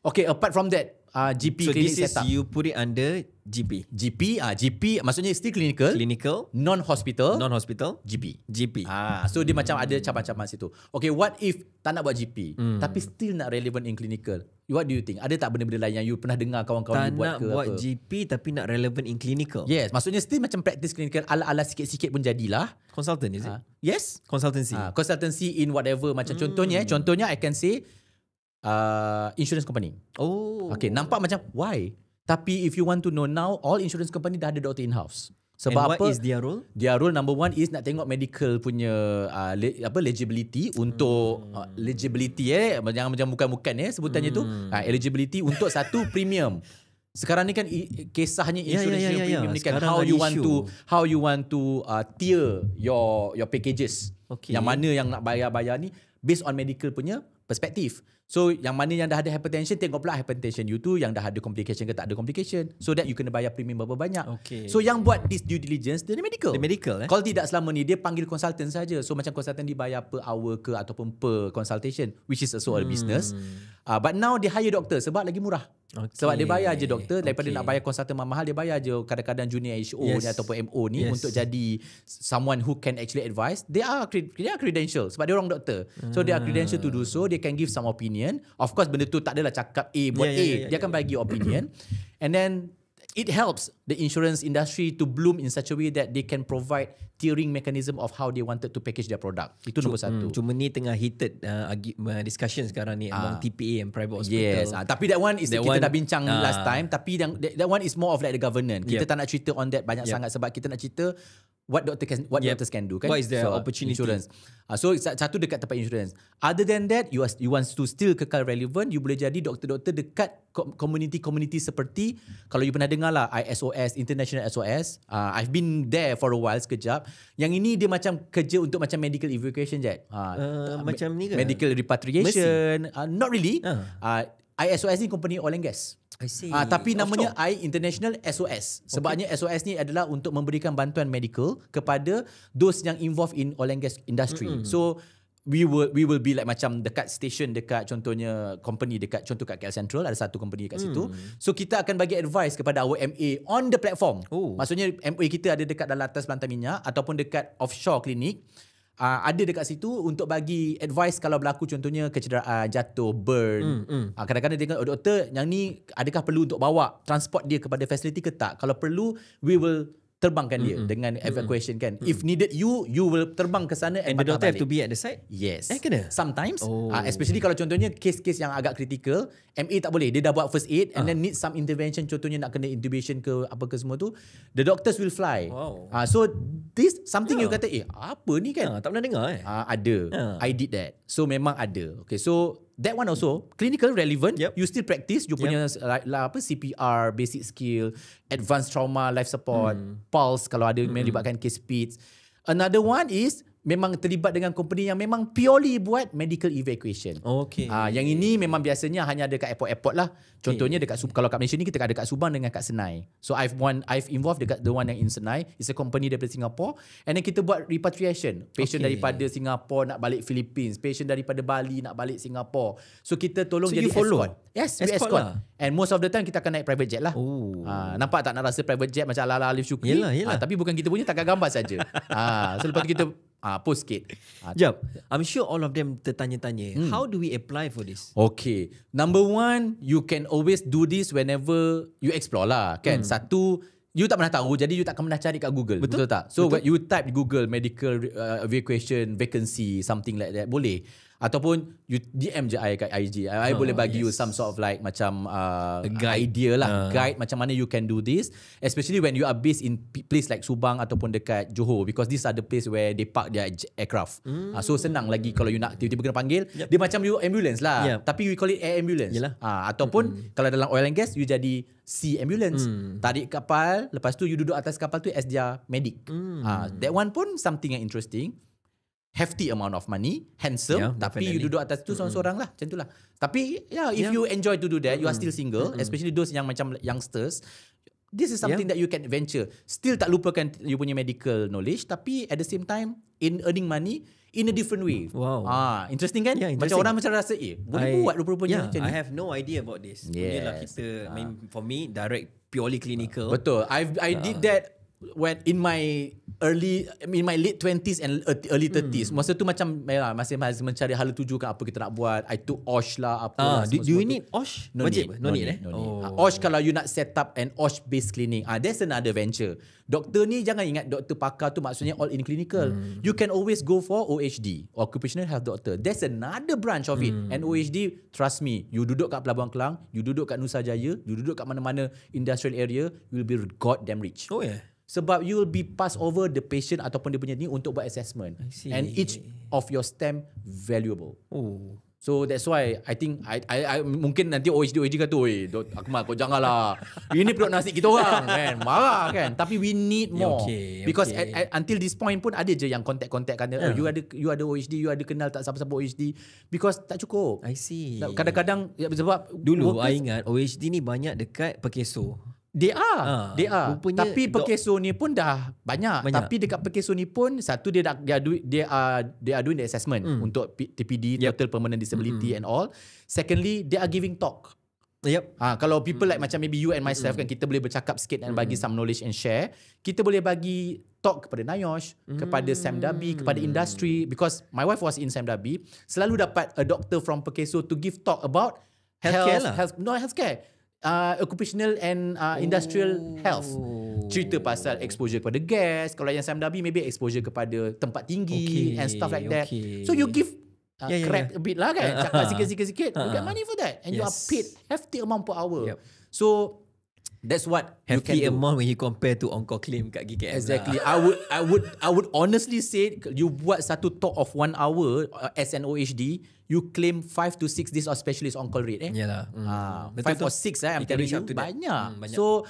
Okay, apart from that, GP So clinic this is setup. you put it under GP. GP maksudnya still clinical, non-hospital, GP. So dia macam ada cabang-cabang situ. Okay, what if tak nak buat GP tapi still nak relevant in clinical? What do you think? Ada tak benda-benda lain yang you pernah dengar kawan-kawan you buat ke apa? Tak nak buat GP tapi nak relevant in clinical. Yes, maksudnya still macam practice clinical ala-ala sikit-sikit pun jadilah. Consultant is it? Yes. Consultancy. Consultancy in whatever. Macam contohnya I can say insurance company. Okay, nampak macam why? Tapi if you want to know now, all insurance company dah ada doktor in-house. Sebab And what is their role? Their role number one is nak tengok medical punya legibility untuk legibility jangan macam bukan sebutannya tu. Eligibility untuk satu premium. Sekarang ni kan kisahnya insurance premium ni kan how you want to tier your packages. Okay. Yang mana yang nak bayar ni based on medical punya perspektif. So yang mana yang dah ada hypertension, tengok pula hypertension you tu yang dah ada complication ke tak ada complication. So that you kena bayar premium berapa banyak. Okay. So yang buat this due diligence dia medical. The medical Kalau tidak selama ni dia panggil consultant saja. So macam consultant dibayar per hour ke ataupun per consultation, which is also a business. But now dia hire doktor sebab lagi murah. Okay. Sebab dia bayar je doktor daripada nak bayar konsultan mahal, dia bayar je kadang-kadang junior HO ni ataupun MO ni untuk jadi someone who can actually advise. They are credential sebab dia orang doktor. So they are credential to do so. They can give some opinion. Of course benda tu tak adalah cakap A buat A. Dia akan bagi opinion. And then it helps the insurance industry to bloom in such a way that they can provide tiering mechanism of how they wanted to package their product. Itu nombor satu. Cuma ni tengah heated discussion sekarang ni among TPA and private hospital. Yes. Tapi that one is kita dah bincang last time. Tapi that one is more of like the governance. Kita tak nak cerita on that banyak sangat sebab kita nak cerita what doctors can do kan. What is the opportunity? Insurance. So satu dekat tempat insurance. Other than that, you want to still kekal relevant, you boleh jadi doktor-doktor dekat community seperti kalau you pernah dengar lah ISOS, International SOS. I've been there for a while sekejap. Yang ini dia macam kerja untuk macam medical evacuation je. Macam ni ke? Medical repatriation. Not really. ISOS ni company oil and gas. I see. Tapi namanya International SOS. Sebabnya SOS ni adalah untuk memberikan bantuan medical kepada those yang involved in oil and gas industry. So we will be like macam dekat station dekat contohnya company dekat contoh kat KL Central ada satu company dekat situ. So kita akan bagi advice kepada our MA on the platform. Maksudnya MA kita ada dekat dalam atas pelantar minyak ataupun dekat offshore klinik. Ada dekat situ untuk bagi advice kalau berlaku contohnya kecederaan, jatuh, burn. Kadang-kadang dia tengok doktor yang ni adakah perlu untuk bawa transport dia kepada facility ke tak. Kalau perlu we will terbangkan dia dengan evacuation kan. If needed you will terbang ke sana and the doctor have to be at the site? Yes. Kena? Sometimes. Especially kalau contohnya kes-kes yang agak kritikal, MA tak boleh. Dia dah buat first aid and then need some intervention. Contohnya nak kena intubation ke apa ke semua tu. The doctors will fly. So this something you kata, apa ni kan? Tak pernah dengar ada. I did that. So memang ada. Okay, so that one also clinical relevant. You still practice. You punya CPR, basic skill, advanced trauma, life support, pulse kalau ada melibatkan case speeds. Another one is memang terlibat dengan company yang memang purely buat medical evacuation. Okay. Yang ini memang biasanya hanya ada kat airport lah. Contohnya dekat kalau kat Malaysia ni kita ada kat Subang dengan kat Senai. So I've involved dekat the one yang in Senai. It's a company daripada Singapore. And then kita buat repatriation. Patient daripada Singapore nak balik Philippines. Patient daripada Bali nak balik Singapore. So kita tolong jadi escort. Yes, we escort. Lah. And most of the time kita akan naik private jet lah. Nampak tak nak rasa private jet macam ala-ala Alif Syukri? Yelah. Tapi bukan kita punya, takkan gambar saja. So lepas tu kita post sikit. Jap, I'm sure all of them tertanya-tanya, how do we apply for this? Okay, number one, you can always do this whenever you explore lah kan. Satu, you tak pernah tahu, jadi you tak akan pernah cari kat Google. Betul tak? So when you type Google medical evacuation vacancy, something like that, boleh. Ataupun you DM je I kat IG. I boleh bagi you some sort of like macam idea lah, guide macam mana you can do this, especially when you are based in place like Subang ataupun dekat Johor, because these are the place where they park their aircraft. So senang lagi kalau you nak tiba-tiba kena panggil, dia macam you ambulance lah, tapi we call it air ambulance. Ataupun kalau dalam oil and gas you jadi sea ambulance, tarik kapal, lepas tu you duduk atas kapal tu as their medic. That one pun something yang interesting. Hefty amount of money, handsome, tapi you duduk atas tu seorang-seorang lah, macam tu lah. Tapi if you enjoy to do that, you are still single, especially those yang macam youngsters, this is something that you can venture. Still tak lupakan you punya medical knowledge, tapi at the same time in earning money in a different way. Wow. Interesting kan? Yeah, macam orang macam rasa boleh buat rupa-rupanya macam ni. I have no idea about this. Yes. Kita, I mean, for me direct purely clinical. Betul. I did that when in my late 20s and early 30s. Masa tu macam masih mencari hala tuju kan apa kita nak buat. I took OSH lah apa. Do you need OSH? No need. OSH kalau you nak set up an OSH based clinic, that's another venture. Doktor ni jangan ingat doktor pakar tu maksudnya all in clinical. You can always go for OHD, Occupational Health Doctor. There's another branch of it. And OHD, trust me, you duduk kat Pelabuhan Kelang, you duduk kat Nusa Jaya, you duduk kat mana-mana industrial area, you will be goddamn rich. Oh yeah. Sebab you will be pass over the patient ataupun dia punya ni untuk buat assessment. And each of your stem valuable. Oh. So that's why I think I mungkin nanti OHD kata, "Oi, Akmal kau janganlah. Ini perut nasi kita orang kan." Marah kan. Tapi we need more. Because until this point pun ada je yang contact kan. You ada OHD, you ada kenal tak siapa-siapa OHD, because tak cukup. I see. Kadang-kadang sebab dulu I ingat OHD ni banyak dekat Pekeso. They are. Tapi Pekeso ni pun dah banyak. Tapi dekat Pekeso ni pun satu they are doing the assessment untuk TPD, total permanent disability and all. Secondly, they are giving talk. Kalau people like macam maybe you and myself kan, kita boleh bercakap sikit dan bagi some knowledge and share. Kita boleh bagi talk kepada NIOSH, kepada SAMDABI, kepada industry, because my wife was in SAMDABI, selalu dapat a doctor from Pekeso to give talk about healthcare. Occupational and industrial health. Cerita pasal exposure kepada gas. Kalau yang SAMDABI maybe exposure kepada tempat tinggi and stuff like that. So you give crap a bit lah kan. Cakap sikit-sikit. You get money for that. And you are paid hefty amount per hour. So that's what you can do. Hefty amount when you compare to on-call claim kat GKM. Exactly. I would honestly say you buat satu talk of 1 hour as an OHD, you claim 5 to 6 days of specialist on-call rate. Yalah. 5 or 6 I'm telling you. Banyak. So,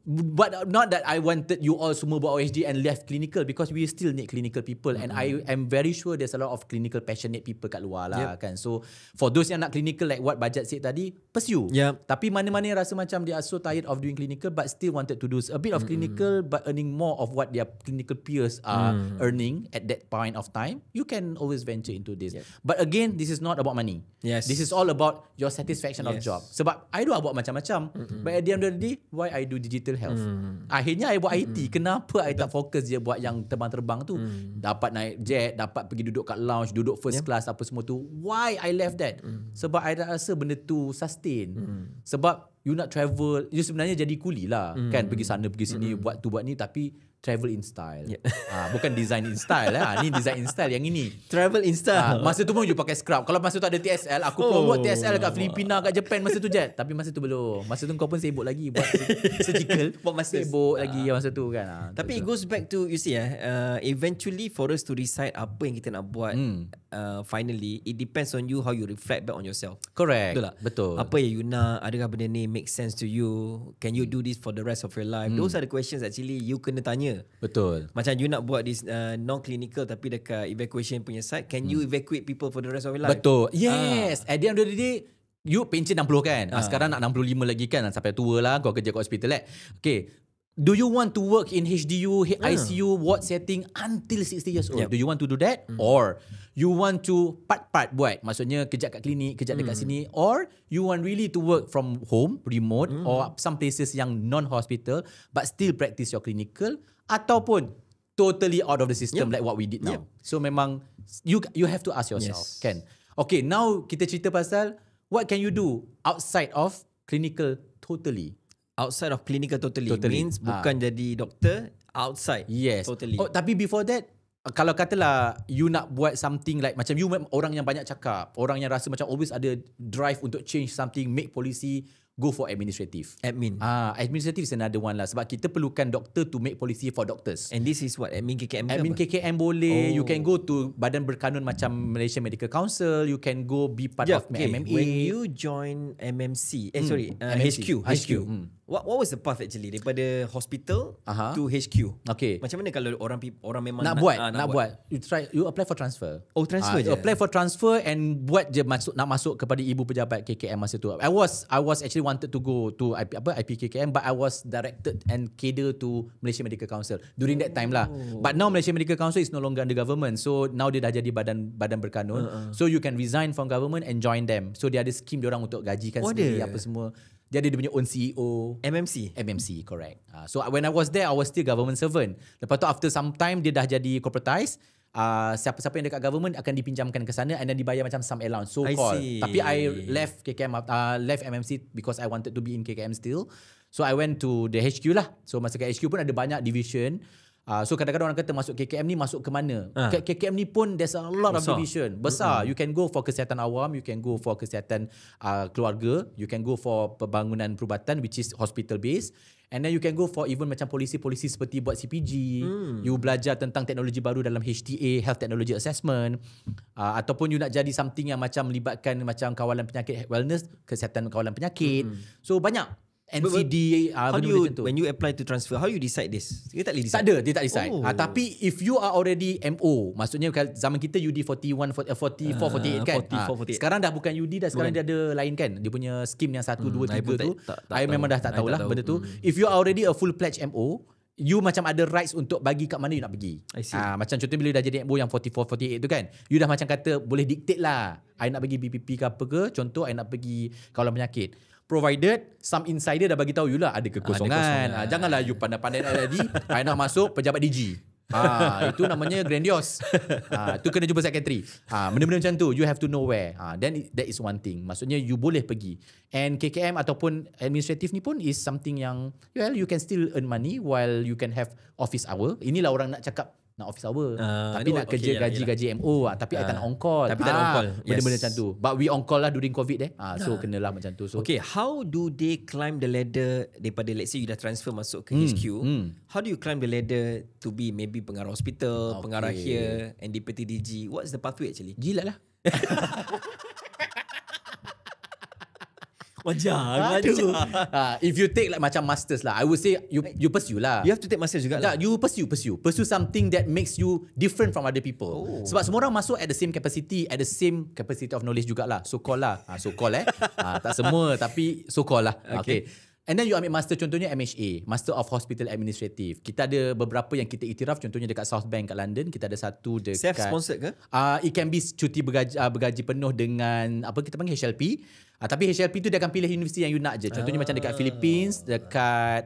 but not that I wanted you all semua buat OHD and left clinical, because we still need clinical people. And I am very sure there's a lot of clinical passionate people kat luar lah kan. So, for those yang nak clinical like what Bajat said tadi, pursue. Tapi mana-mana yang rasa macam they are so tired of doing clinical but still wanted to do a bit of clinical but earning more of what their clinical peers are earning at that point of time, you can always venture into this. But again, this is not about money. This is all about your satisfaction of job. Sebab I do buat macam-macam. But at the end of the day, why I do digital health? Akhirnya I buat IT. Kenapa I tak fokus je buat yang terbang-terbang tu? Dapat naik jet, dapat pergi duduk kat lounge, duduk first class apa semua tu. Why I left that? Sebab I rasa benda tu sustain. Sebab you nak travel, you sebenarnya jadi kuli lah kan, pergi sana pergi sini, buat tu buat ni, tapi travel in style. Bukan design in style lah. Ni design in style yang ini. Travel in style. Masa tu pun you pakai scrub. Kalau masa tu ada TSL, aku pun buat TSL kat Filipina, kat Japan masa tu je. Tapi masa tu belum. Masa tu kau pun sibuk lagi buat surgical. Buat masa sibuk lagi masa tu kan. Tapi it goes back to, you see eventually for us to decide apa yang kita nak buat, finally it depends on you how you reflect back on yourself. Correct. Betul tak? Betul. Apa yang you nak, adakah benda ni make sense to you? Can you do this for the rest of your life? Those are the questions actually you kena tanya. Betul. Macam you nak buat this non-clinical tapi dekat evacuation punya side, can you evacuate people for the rest of your life? Betul. Yes. At the end of the day, you pension 60 kan? Sekarang nak 65 lagi kan? Sampai tua lah kau kerja kat hospital Okay. Do you want to work in HDU, ICU, ward setting until 60 years old? Do you want to do that? Or you want to part-part buat? Maksudnya kejap kat klinik, kejap dekat sini. Or you want really to work from home, remote, or some places yang non-hospital but still practice your clinical, ataupun totally out of the system like what we did now. So memang you have to ask yourself, kan? Okay, now kita cerita pasal what can you do outside of clinical totally? Outside of clinical totally. Means bukan jadi doktor, outside. Totally. Tapi before that, kalau katalah you nak buat something like macam you orang yang banyak cakap, orang yang rasa macam always ada drive untuk change something, make policy, go for administrative. Administrative is another one lah. Sebab kita perlukan doktor to make policy for doctors. And this is what? Admin KKM? Admin KKM boleh. You can go to badan berkanun macam Malaysia Medical Council. You can go be part of MMA. When you join MMC, HQ. What was the path actually daripada hospital to HQ? Okay. Macam mana kalau orang memang nak buat. You apply for transfer. Transfer je. Apply for transfer and buat je nak masuk kepada ibu pejabat KKM masa tu. I was actually actually wanted to go to IPKKM, but I was directed and cater to Malaysia Medical Council during that time lah. But now Malaysia Medical Council is no longer under government, so now dia dah jadi badan berkanun. So you can resign from government and join them. So dia ada scheme diorang untuk gajikan sendiri apa semua. Dia ada dia punya own CEO. MMC, correct. So when I was there, I was still government servant. Lepas tu after some time dia dah jadi corporatized. Siapa-siapa yang dekat government akan dipinjamkan ke sana and then dibayar macam some allowance, so called. Tapi I left KKM, left MMC because I wanted to be in KKM still. So I went to the HQ lah. So masa kat HQ pun ada banyak division. So kadang-kadang orang kata masuk KKM ni masuk ke mana? KKM ni pun there's a lot of division. Besar. You can go for kesihatan awam, you can go for kesihatan keluarga, you can go for pembangunan perubatan which is hospital based. And then you can go for even macam polisi-polisi seperti buat CPG. You belajar tentang teknologi baru dalam HTA, Health Technology Assessment. Ataupun you nak jadi something yang macam melibatkan macam kawalan penyakit wellness, kesihatan kawalan penyakit. So banyak. NCD, when you apply to transfer, how you decide this? You tak boleh decide? Tak ada, dia tak decide. Tapi if you are already MO, maksudnya zaman kita UD 41, 44, 48 kan. 44, 48. Sekarang dah bukan UD dah, sekarang dia ada lain kan. Dia punya scheme yang 1, 2, 3 tu. I memang dah tak tahulah benda tu. If you are already a full-fledged MO, you macam ada rights untuk bagi kat mana you nak pergi. Macam contoh bila dah jadi MO yang 44, 48 tu kan, you dah macam kata boleh dictate lah. I nak pergi BPP ke apa ke, contoh I nak pergi kawalan penyakit. Provided some insider dah bagi tahu you lah ada kekosongan. Janganlah you pandai-pandai tadi I nak masuk pejabat DG. Itu namanya grandiose. Itu kena jumpa secretary. Benda-benda macam tu you have to know where. Then that is one thing. Maksudnya you boleh pergi. And KKM ataupun administrative ni pun is something yang you can still earn money while you can have office hour. Inilah orang nak cakap nak office hour tapi nak kerja gaji MO tapi I tak nak on call. Tapi tak nak on call. Benda-benda macam tu. But we on call lah during COVID so kenalah macam tu. So okay, how do they climb the ladder daripada let's say you dah transfer masuk ke HQ? How do you climb the ladder to be maybe pengarah hospital, pengarah here and deputy DG? What's the pathway actually? Jilat lah. Macam if you take like macam masters lah, I would say you pursue lah. You have to take masters juga lah. You pursue something that makes you different from other people. Sebab semua orang masuk at the same capacity of knowledge jugalah. So call lah. Tak semua tapi so call lah. Okay. And then you ambil master, contohnya MHA, Master of Hospital Administrative. Kita ada beberapa yang kita iktiraf, contohnya dekat South Bank kat London. Kita ada satu dekat self-sponsored ke? It can be cuti bergaji penuh dengan apa kita panggil HLP. Tapi HLP tu dia akan pilih universiti yang you nak je. Contohnya macam dekat Philippines, dekat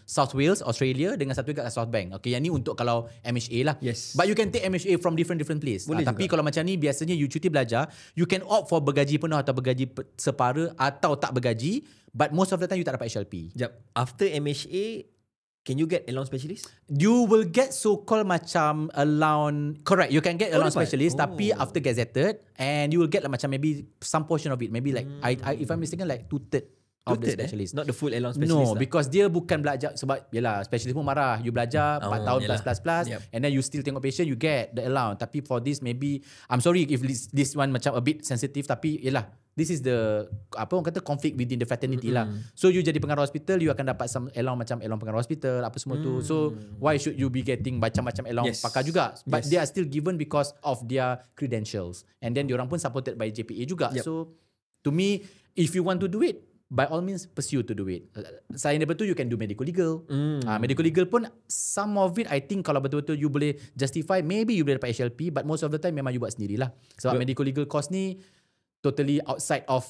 South Wales, Australia, dengan satu dekat South Bank. Okay, yang ni untuk kalau MHA lah. Yes. But you can take MHA from different place. Tapi kalau macam ni, biasanya you cuti belajar, you can opt for bergaji penuh atau bergaji separa atau tak bergaji. But most of the time you tak dapat HLP. After MHA, can you get allowance specialist? You will get so-called macam allowance. Correct, you can get allowance specialist. Tapi after gazetted, and you will get like macam maybe some portion of it. Maybe like, if I'm mistaken, like 2/3 of the specialist. Not the full allowance specialist. No, because dia bukan belajar. Sebab yelah, specialist pun marah. You belajar 4 tahun plus. And then you still tengok patient, you get the allowance. Tapi for this maybe, I'm sorry if this one macam a bit sensitive. Tapi yelah, this is the apa orang kata conflict within the fraternity lah. So you jadi pengarah hospital, you akan dapat some allowance macam allowance pengarah hospital apa semua tu. So why should you be getting macam-macam allowance pakar juga? But they are still given because of their credentials. And then diorang pun supported by JPA juga. So to me, if you want to do it, by all means pursue to do it. Selain daripada tu, you can do medical legal. Medical legal pun some of it I think kalau betul-betul you boleh justify, maybe you boleh dapat HLP, but most of the time memang you buat sendirilah. Sebab medical legal course ni totally outside of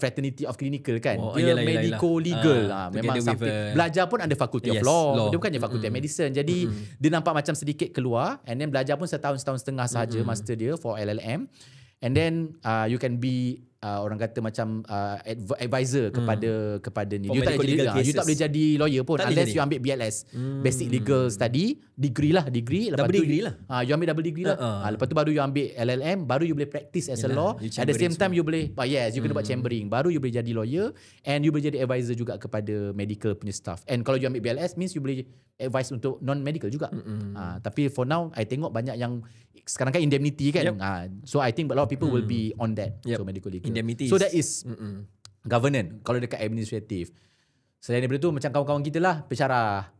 fraternity of clinical kan. Dia medical legal. Memang something. Belajar pun ada faculty of law. Dia bukannya faculty of medicine. Jadi dia nampak macam sedikit keluar, and then belajar pun setahun setengah sahaja master dia for LLM. And then you can be orang kata macam advisor kepada ni. You tak boleh jadi lawyer pun unless you ambil BLS, basic legal study, degree. Lepas tu you ambil double degree lah. Lepas tu baru you ambil LLM, baru you boleh practice as a law. At the same time you boleh you kena buat chambering, baru you boleh jadi lawyer, and you boleh jadi advisor juga kepada medical punya staff. And kalau you ambil BLS means you boleh advice untuk non-medical juga. Tapi for now I tengok banyak yang sekarang kan indemnity kan. So I think a lot of people will be on that. So medical legal. Indemnity. So that is governance. Kalau dekat administrative, Selain daripada tu macam kawan-kawan kita lah, pensyarah.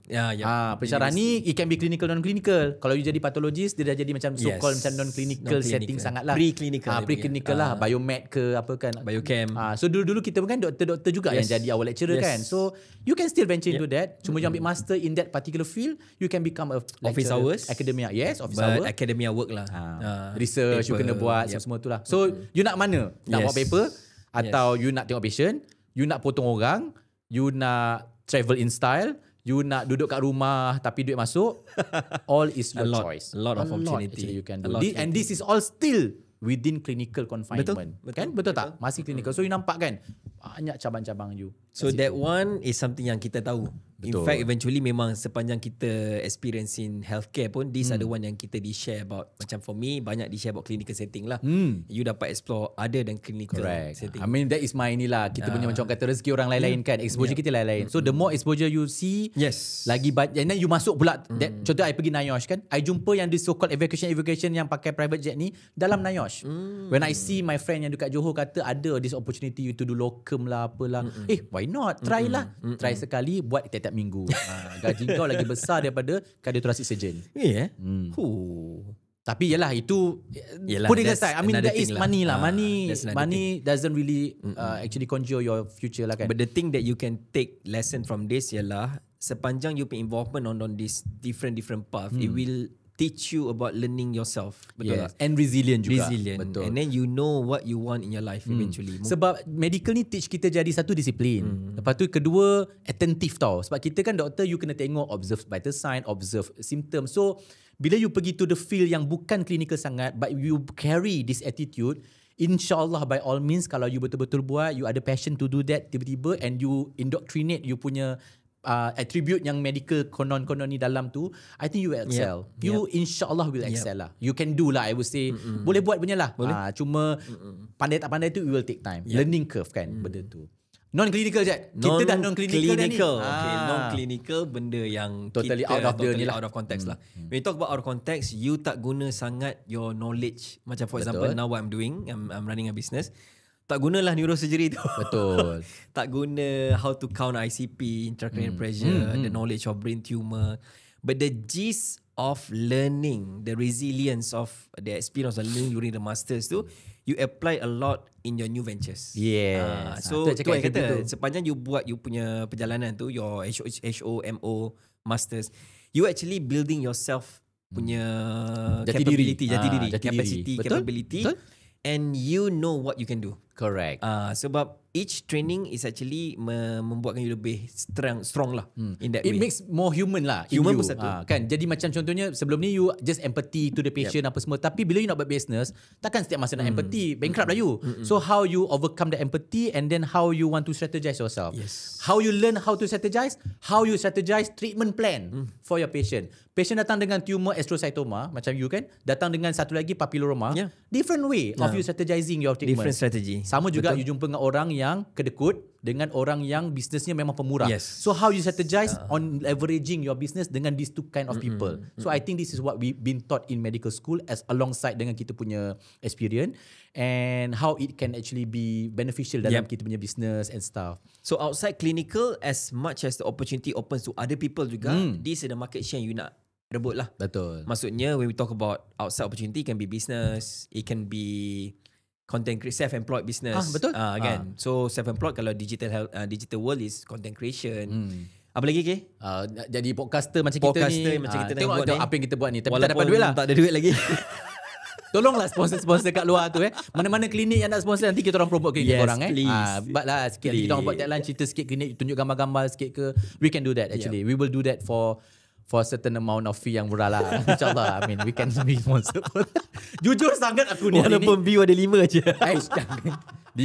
Pensyarah ni it can be clinical non-clinical. Kalau you jadi pathologist, dia dah jadi macam so-called macam non-clinical setting sangat lah. Pre-clinical lah. Biomed ke apa kan. Biochem. So dulu-dulu kita pun kan doktor-doktor juga yang jadi our lecturer kan. So you can still venture into that. Cuma you ambil master in that particular field, you can become a lecturer. Office hours. Academia. Yes, office hours. Academia work lah. Research you kena buat semua tu lah. So you nak mana? Nak buat paper? Atau you nak tengok patient? You nak potong orang? You nak travel in style? You nak duduk kat rumah tapi duit masuk? All is your choice. A lot of opportunity. Actually you can do. And this is all still within clinical confinement. Betul tak? Masih clinical. So you nampak kan? Banyak cabang-cabang you. So that one is something yang kita tahu. Betul. In fact, eventually memang sepanjang kita experience in healthcare pun, these are the one yang kita di-share about. Macam for me, banyak di-share about clinical setting lah. You dapat explore other than clinical setting. I mean, that is my inilah. Kita punya macam kata rezeki orang lain-lain kan. Exposure kita lain-lain. So the more exposure you see, lagi and then you masuk pula. Contoh, I pergi NIOSH kan. I jumpa yang the so-called evacuation yang pakai private jet ni dalam NIOSH. When I see my friend yang dekat Johor kata ada this opportunity you to do locum lah, apalah. Why not? Try lah. Try sekali, buat tiap-tiap minggu. Gaji kau lagi besar daripada cardiothoracic surgeon. Tapi yalah, itu put it aside. I mean, that is money lah. Money doesn't really actually conjure your future lah kan. But the thing that you can take lesson from this ialah sepanjang you pay involvement on this different path, it will teach you about learning yourself. Betul tak? And resilient juga. Betul. And then you know what you want in your life eventually. Sebab medical ni teach kita jadi satu disiplin. Lepas tu kedua, attentive tau. Sebab kita kan doktor, you kena tengok, observe vital sign, observe symptom. So bila you pergi to the field yang bukan clinical sangat, but you carry this attitude, InsyaAllah by all means, kalau you betul-betul buat, you ada passion to do that tiba-tiba, and you indoctrinate you punya attribute yang medical konon-konon ni dalam tu, I think you will excel. You insyaAllah will excel lah. You can do lah, I would say. Boleh buat punya lah. Cuma pandai tak pandai tu, it will take time. Learning curve kan, benda tu. Non-clinical je. Kita dah non-clinical dah ni. Okay, non-clinical benda yang totally kita out of the ni lah. out of context lah. When you talk about out of context, you tak guna sangat your knowledge. Macam for example, now what I'm doing, I'm running a business. Tak gunalah neurosurgery tu. Betul. Tak guna how to count ICP, intracranial pressure, the knowledge of brain tumor. But the gist of learning, the resilience of the experience of learning during the masters tu, you apply a lot in your new ventures. So tu yang kata, sepanjang you buat you punya perjalanan tu, your HOMO masters, you actually building yourself punya capability, jati diri, capacity, capability. Betul? And you know what you can do. Correct. Sebab each training is actually membuatkan you lebih strong lah in that way. It makes more human lah. Human pun satu. Kan? Jadi macam contohnya sebelum ni you just empathy to the patient apa semua. Tapi bila you nak buat business, takkan setiap masa nak empathy. Bankrupt lah you. So how you overcome the empathy, and then how you want to strategize yourself. How you learn how to strategize. How you strategize treatment plan for your patient. Patient datang dengan tumor astrocytoma macam you kan. Datang dengan satu lagi papilloma. Different way of you strategizing your treatment. Different strategy. Sama juga you jumpa dengan orang yang kedekut dengan orang yang bisnesnya memang pemurah. So how you strategize on leveraging your business dengan these two kind of people. So I think this is what we've been taught in medical school as alongside dengan kita punya experience, and how it can actually be beneficial dalam kita punya business and stuff. So outside clinical, as much as the opportunity opens to other people juga, this is the market share you nak rebut lah. Betul. Maksudnya when we talk about outside opportunity, it can be business, it can be content creation, self-employed business. Betul. Kan. So self-employed kalau digital world is content creation. Apa lagi ke? Jadi podcaster macam kita ni. Tengok buat apa yang kita buat ni. Tapi walaupun tak dapat duit lah. Tak ada duit lagi. Tolonglah sponsor-sponsor kat luar tu Mana-mana klinik yang nak sponsor, nanti kita orang promote klinik korang buat lah sikit. Nanti kita orang buat tagline, cerita sikit klinik, tunjuk gambar-gambar sikit ke. We can do that actually. We will do that for a certain amount of fee yang murah lah. InsyaAllah. I mean, we can be sponsor. Jujur sangat aku ni. Walaupun view ada 5 je. 15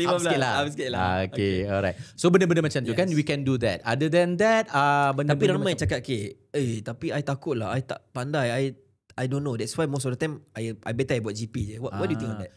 up sikit lah. Okay, alright. So benda-benda macam tu kan, we can do that. Other than that, tapi ramai cakap tapi I takut lah, I tak pandai, I don't know. That's why most of the time I better I buat GP je. What do you think on that?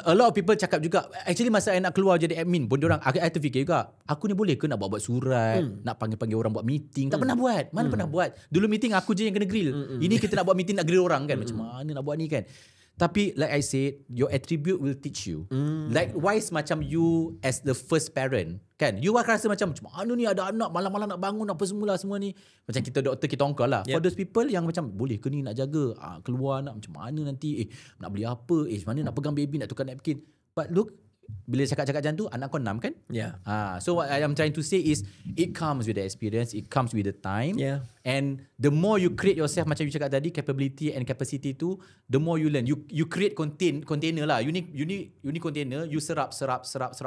A lot of people cakap juga, actually masa I nak keluar jadi admin pun diorang, I terfikir juga, aku ni boleh ke nak buat surat, nak panggil-panggil orang buat meeting. Tak pernah buat. Mana pernah buat. Dulu meeting aku je yang kena grill. Ini kita nak buat meeting nak grill orang kan. Macam mana nak buat ni kan. Tapi like I said, your attribute will teach you. Likewise macam you as the first parent, kan? You akan rasa macam mana ni ada anak, malam-malam nak bangun apa semua ni. Macam kita doktor, kita ongkar lah. For those people yang macam, boleh ke ni nak jaga? Keluar anak macam mana nanti? Nak beli apa? Mana nak pegang baby, nak tukar napkin. But look, bila cakap-cakap macam tu, anak kau 6 kan? Yeah. So what I'm trying to say is, it comes with the experience, it comes with the time. Yeah. And the more you create yourself, macam you cakap tadi, capability and capacity tu, the more you learn. You create container lah. You need container, you serap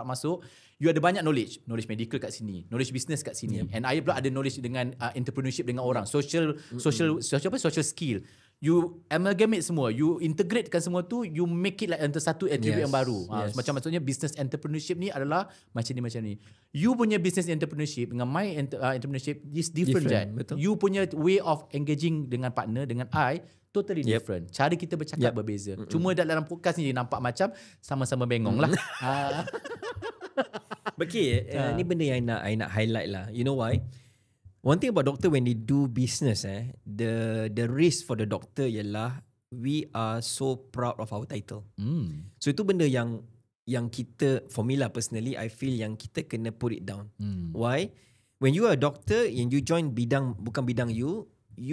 masuk. You ada banyak knowledge medical kat sini, knowledge business kat sini. And I pula ada knowledge dengan entrepreneurship dengan orang, social skill. You amalgamate semua, you integratekan semua tu, you make it like satu attribute yang baru. Macam maksudnya business entrepreneurship ni adalah macam ni. You punya business entrepreneurship dengan my entrepreneurship is different. You punya way of engaging dengan partner, dengan I, totally different. Cara kita bercakap berbeza. Cuma dalam podcast ni nampak macam sama-sama bengong lah. Okay, ni benda yang I nak highlight lah. You know why? One thing about doctor when they do business, the risk for the doctor ialah we are so proud of our title. So itu benda yang kita, for me lah personally, I feel yang kita kena put it down. Why? When you are a doctor and you join bidang bukan bidang you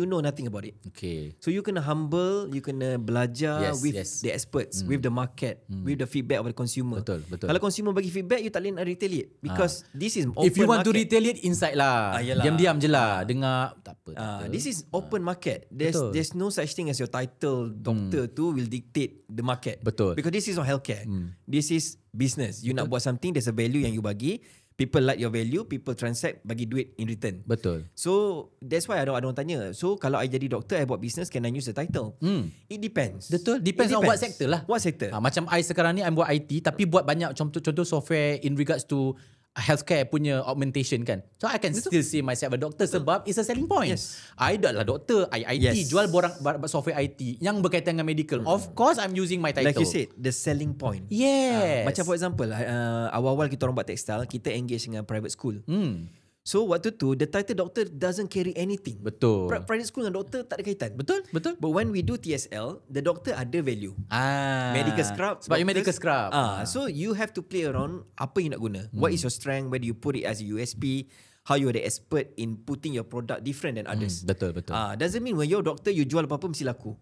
know nothing about it. Okay. So you kena humble, you kena belajar with the experts, with the market, with the feedback of the consumer. Betul. Kalau consumer bagi feedback, you tak boleh nak retaliate because this is open If you want market. to retaliate, inside lah. Diam-diam je lah. Dengar, tak apa. This is open market. There's no such thing as your title doctor tu will dictate the market. Betul. Because this is not healthcare. This is business. You nak buat something, there's a value yang you bagi. People like your value, people transact, bagi duit in return. Betul. So that's why I don't tanya. So kalau I jadi doktor, I buat business, can I use the title? It depends. Betul. Depends on what sector lah. What sector? Macam I sekarang ni, I buat IT, tapi buat banyak contoh software in regards to healthcare punya augmentation kan. So I can still say myself a doctor sebab it's a selling point. I dah lah doktor, I IT, jual software IT yang berkaitan dengan medical. Of course I'm using my title. Like you said, the selling point. Yes. Macam for example, awal-awal kita orang buat textile, kita engage dengan private school. So waktu tu the title doctor doesn't carry anything. Betul. Private school dengan doktor tak ada kaitan. Betul. But when we do TSL, the doctor ada value. Medical scrub. Sebab you medical scrub. So you have to play around apa you nak guna. What is your strength? Where do you put it as a USP? How you are the expert in putting your product different than others. Betul. Doesn't mean when you're a doctor, you jual apa-apa mesti laku.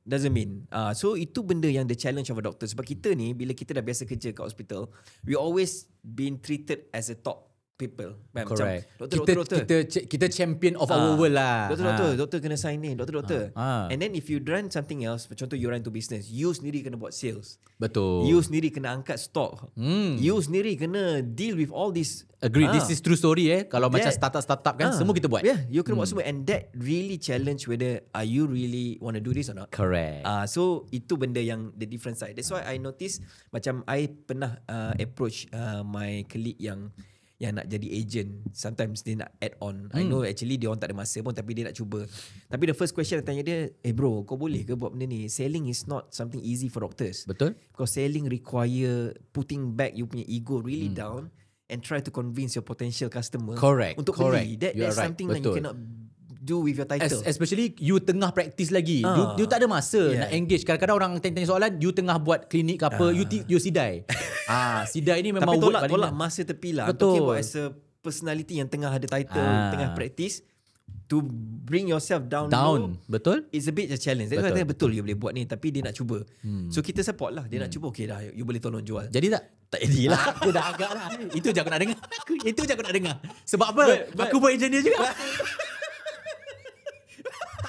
Doesn't mean. So itu benda yang the challenge of a doctor. Sebab kita ni, bila kita dah biasa kerja kat hospital, we always been treated as a top people. Correct. Macam, doktor. Kita champion of our world lah. Doktor kena sign ni. Doktor. And then if you run something else, contoh you run to business, you sendiri kena buat sales. Betul. You sendiri kena angkat stok. You sendiri kena deal with all this. Agree. This is true story Kalau macam startup kan, semua kita buat. You kena buat semua. And that really challenge whether you really want to do this or not. Correct. So itu benda yang the different side. That's why I notice macam I pernah approach my colleague yang nak jadi agent. Sometimes dia nak add on. I know actually dia orang tak ada masa pun, tapi dia nak cuba. Tapi the first question I tanya dia, bro, kau boleh ke buat benda ni? Selling is not something easy for doctors. Betul. Because selling require putting back you punya ego really down and try to convince your potential customer untuk beli. That's something that you cannot do with your title. Especially you tengah practice lagi. You tak ada masa nak engage. Kadang-kadang orang tanya soalan, you tengah buat klinik ke apa, you sidai. Sidai ni memang tapi tolak masa tepi lah. Betul. About as a personality yang tengah ada title, tengah practice, to bring yourself down. Betul. It's a bit a challenge. That's why betul you boleh buat ni, tapi dia nak cuba. So kita support lah. Dia nak cuba, okay dah, you boleh tolong jual. Jadi tak? Tak jadilah. Aku dah agak lah. Itu je aku nak dengar. Sebab apa? Aku buat engineer juga.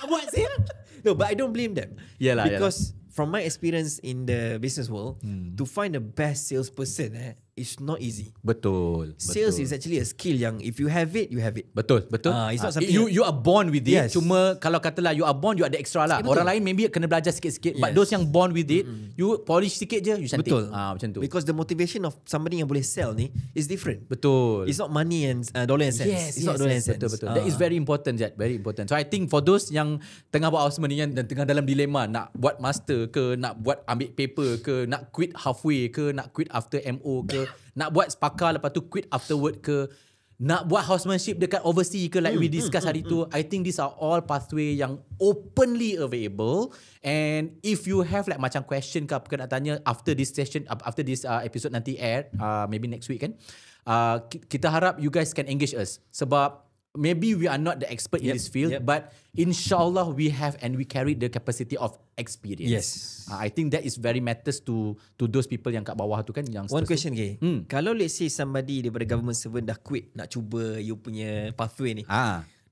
Tak buat sale. No, but I don't blame them. Because from my experience in the business world, to find the best salesperson is not easy. Betul. Sales is actually a skill yang if you have it, you have it. Betul. It's not something you are born with it. Cuma kalau katalah you are born, you ada extra lah. Orang lain maybe kena belajar sikit-sikit. But those yang born with it, you polish sikit je, you cantik. Betul. Macam tu. Because the motivation of somebody yang boleh sell ni is different. Betul. It's not money and dollar and cents. It's not dollar and cents. Betul. That is very important, Jad. Very important. So I think for those yang tengah buat houseman ni dan tengah dalam dilema, nak buat master ke, nak buat ambil paper ke, nak quit halfway ke, nak quit after MO ke, nak buat pakar lepas tu quit afterward ke, nak buat housemanship dekat overseas ke like we discuss hari tu, I think these are all pathway yang openly available. And if you have like macam question ke apa ke nak tanya after this session, after this episode nanti air, maybe next week kan, kita harap you guys can engage us. Sebab maybe we are not the expert in this field, but inshallah we have and we carry the capacity of experience. Yes. I think that is very matters to those people yang kat bawah tu kan. Yang one question ke, kalau let's say somebody daripada government servant dah quit nak cuba you punya pathway ni,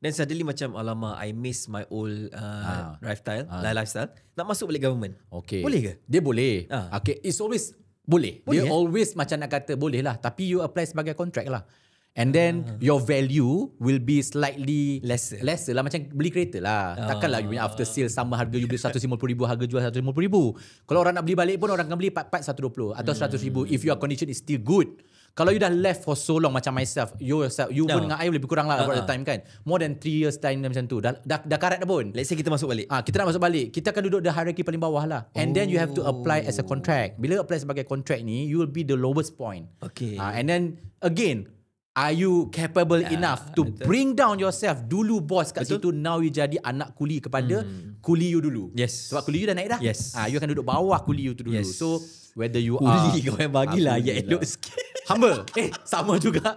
then suddenly macam alamak, I miss my old lifestyle, nak masuk balik government, okay, boleh ke? Dia boleh. Okay, it's always boleh. Dia always macam nak kata boleh lah, tapi you apply sebagai contract lah. And then your value will be slightly lesser lah. Macam beli kereta lah. Takkanlah you punya after sale sama harga you beli 150,000, harga jual 150,000. Kalau orang nak beli balik pun orang akan beli part 120 atau 100,000 if your condition is still good. Kalau you dah left for so long macam myself, you pun dengan I lebih kurang lah about the time kan. More than 3 years time macam tu. Dah karat dah pun. Let's say kita masuk balik. Kita nak masuk balik. Kita akan duduk the hierarchy paling bawah lah. And then you have to apply as a contract. Bila apply sebagai contract ni, you will be the lowest point. Okay. And then again, are you capable enough to bring down yourself? Dulu bos kat situ, now you jadi anak kuli kepada kuli you dulu. Yes. Sebab kuli you dah naik dah. Yes. You akan duduk bawah kuli you tu dulu. Yes. So whether you kuli kau yang bagilah ayat elok sikit. Humble. Sama juga.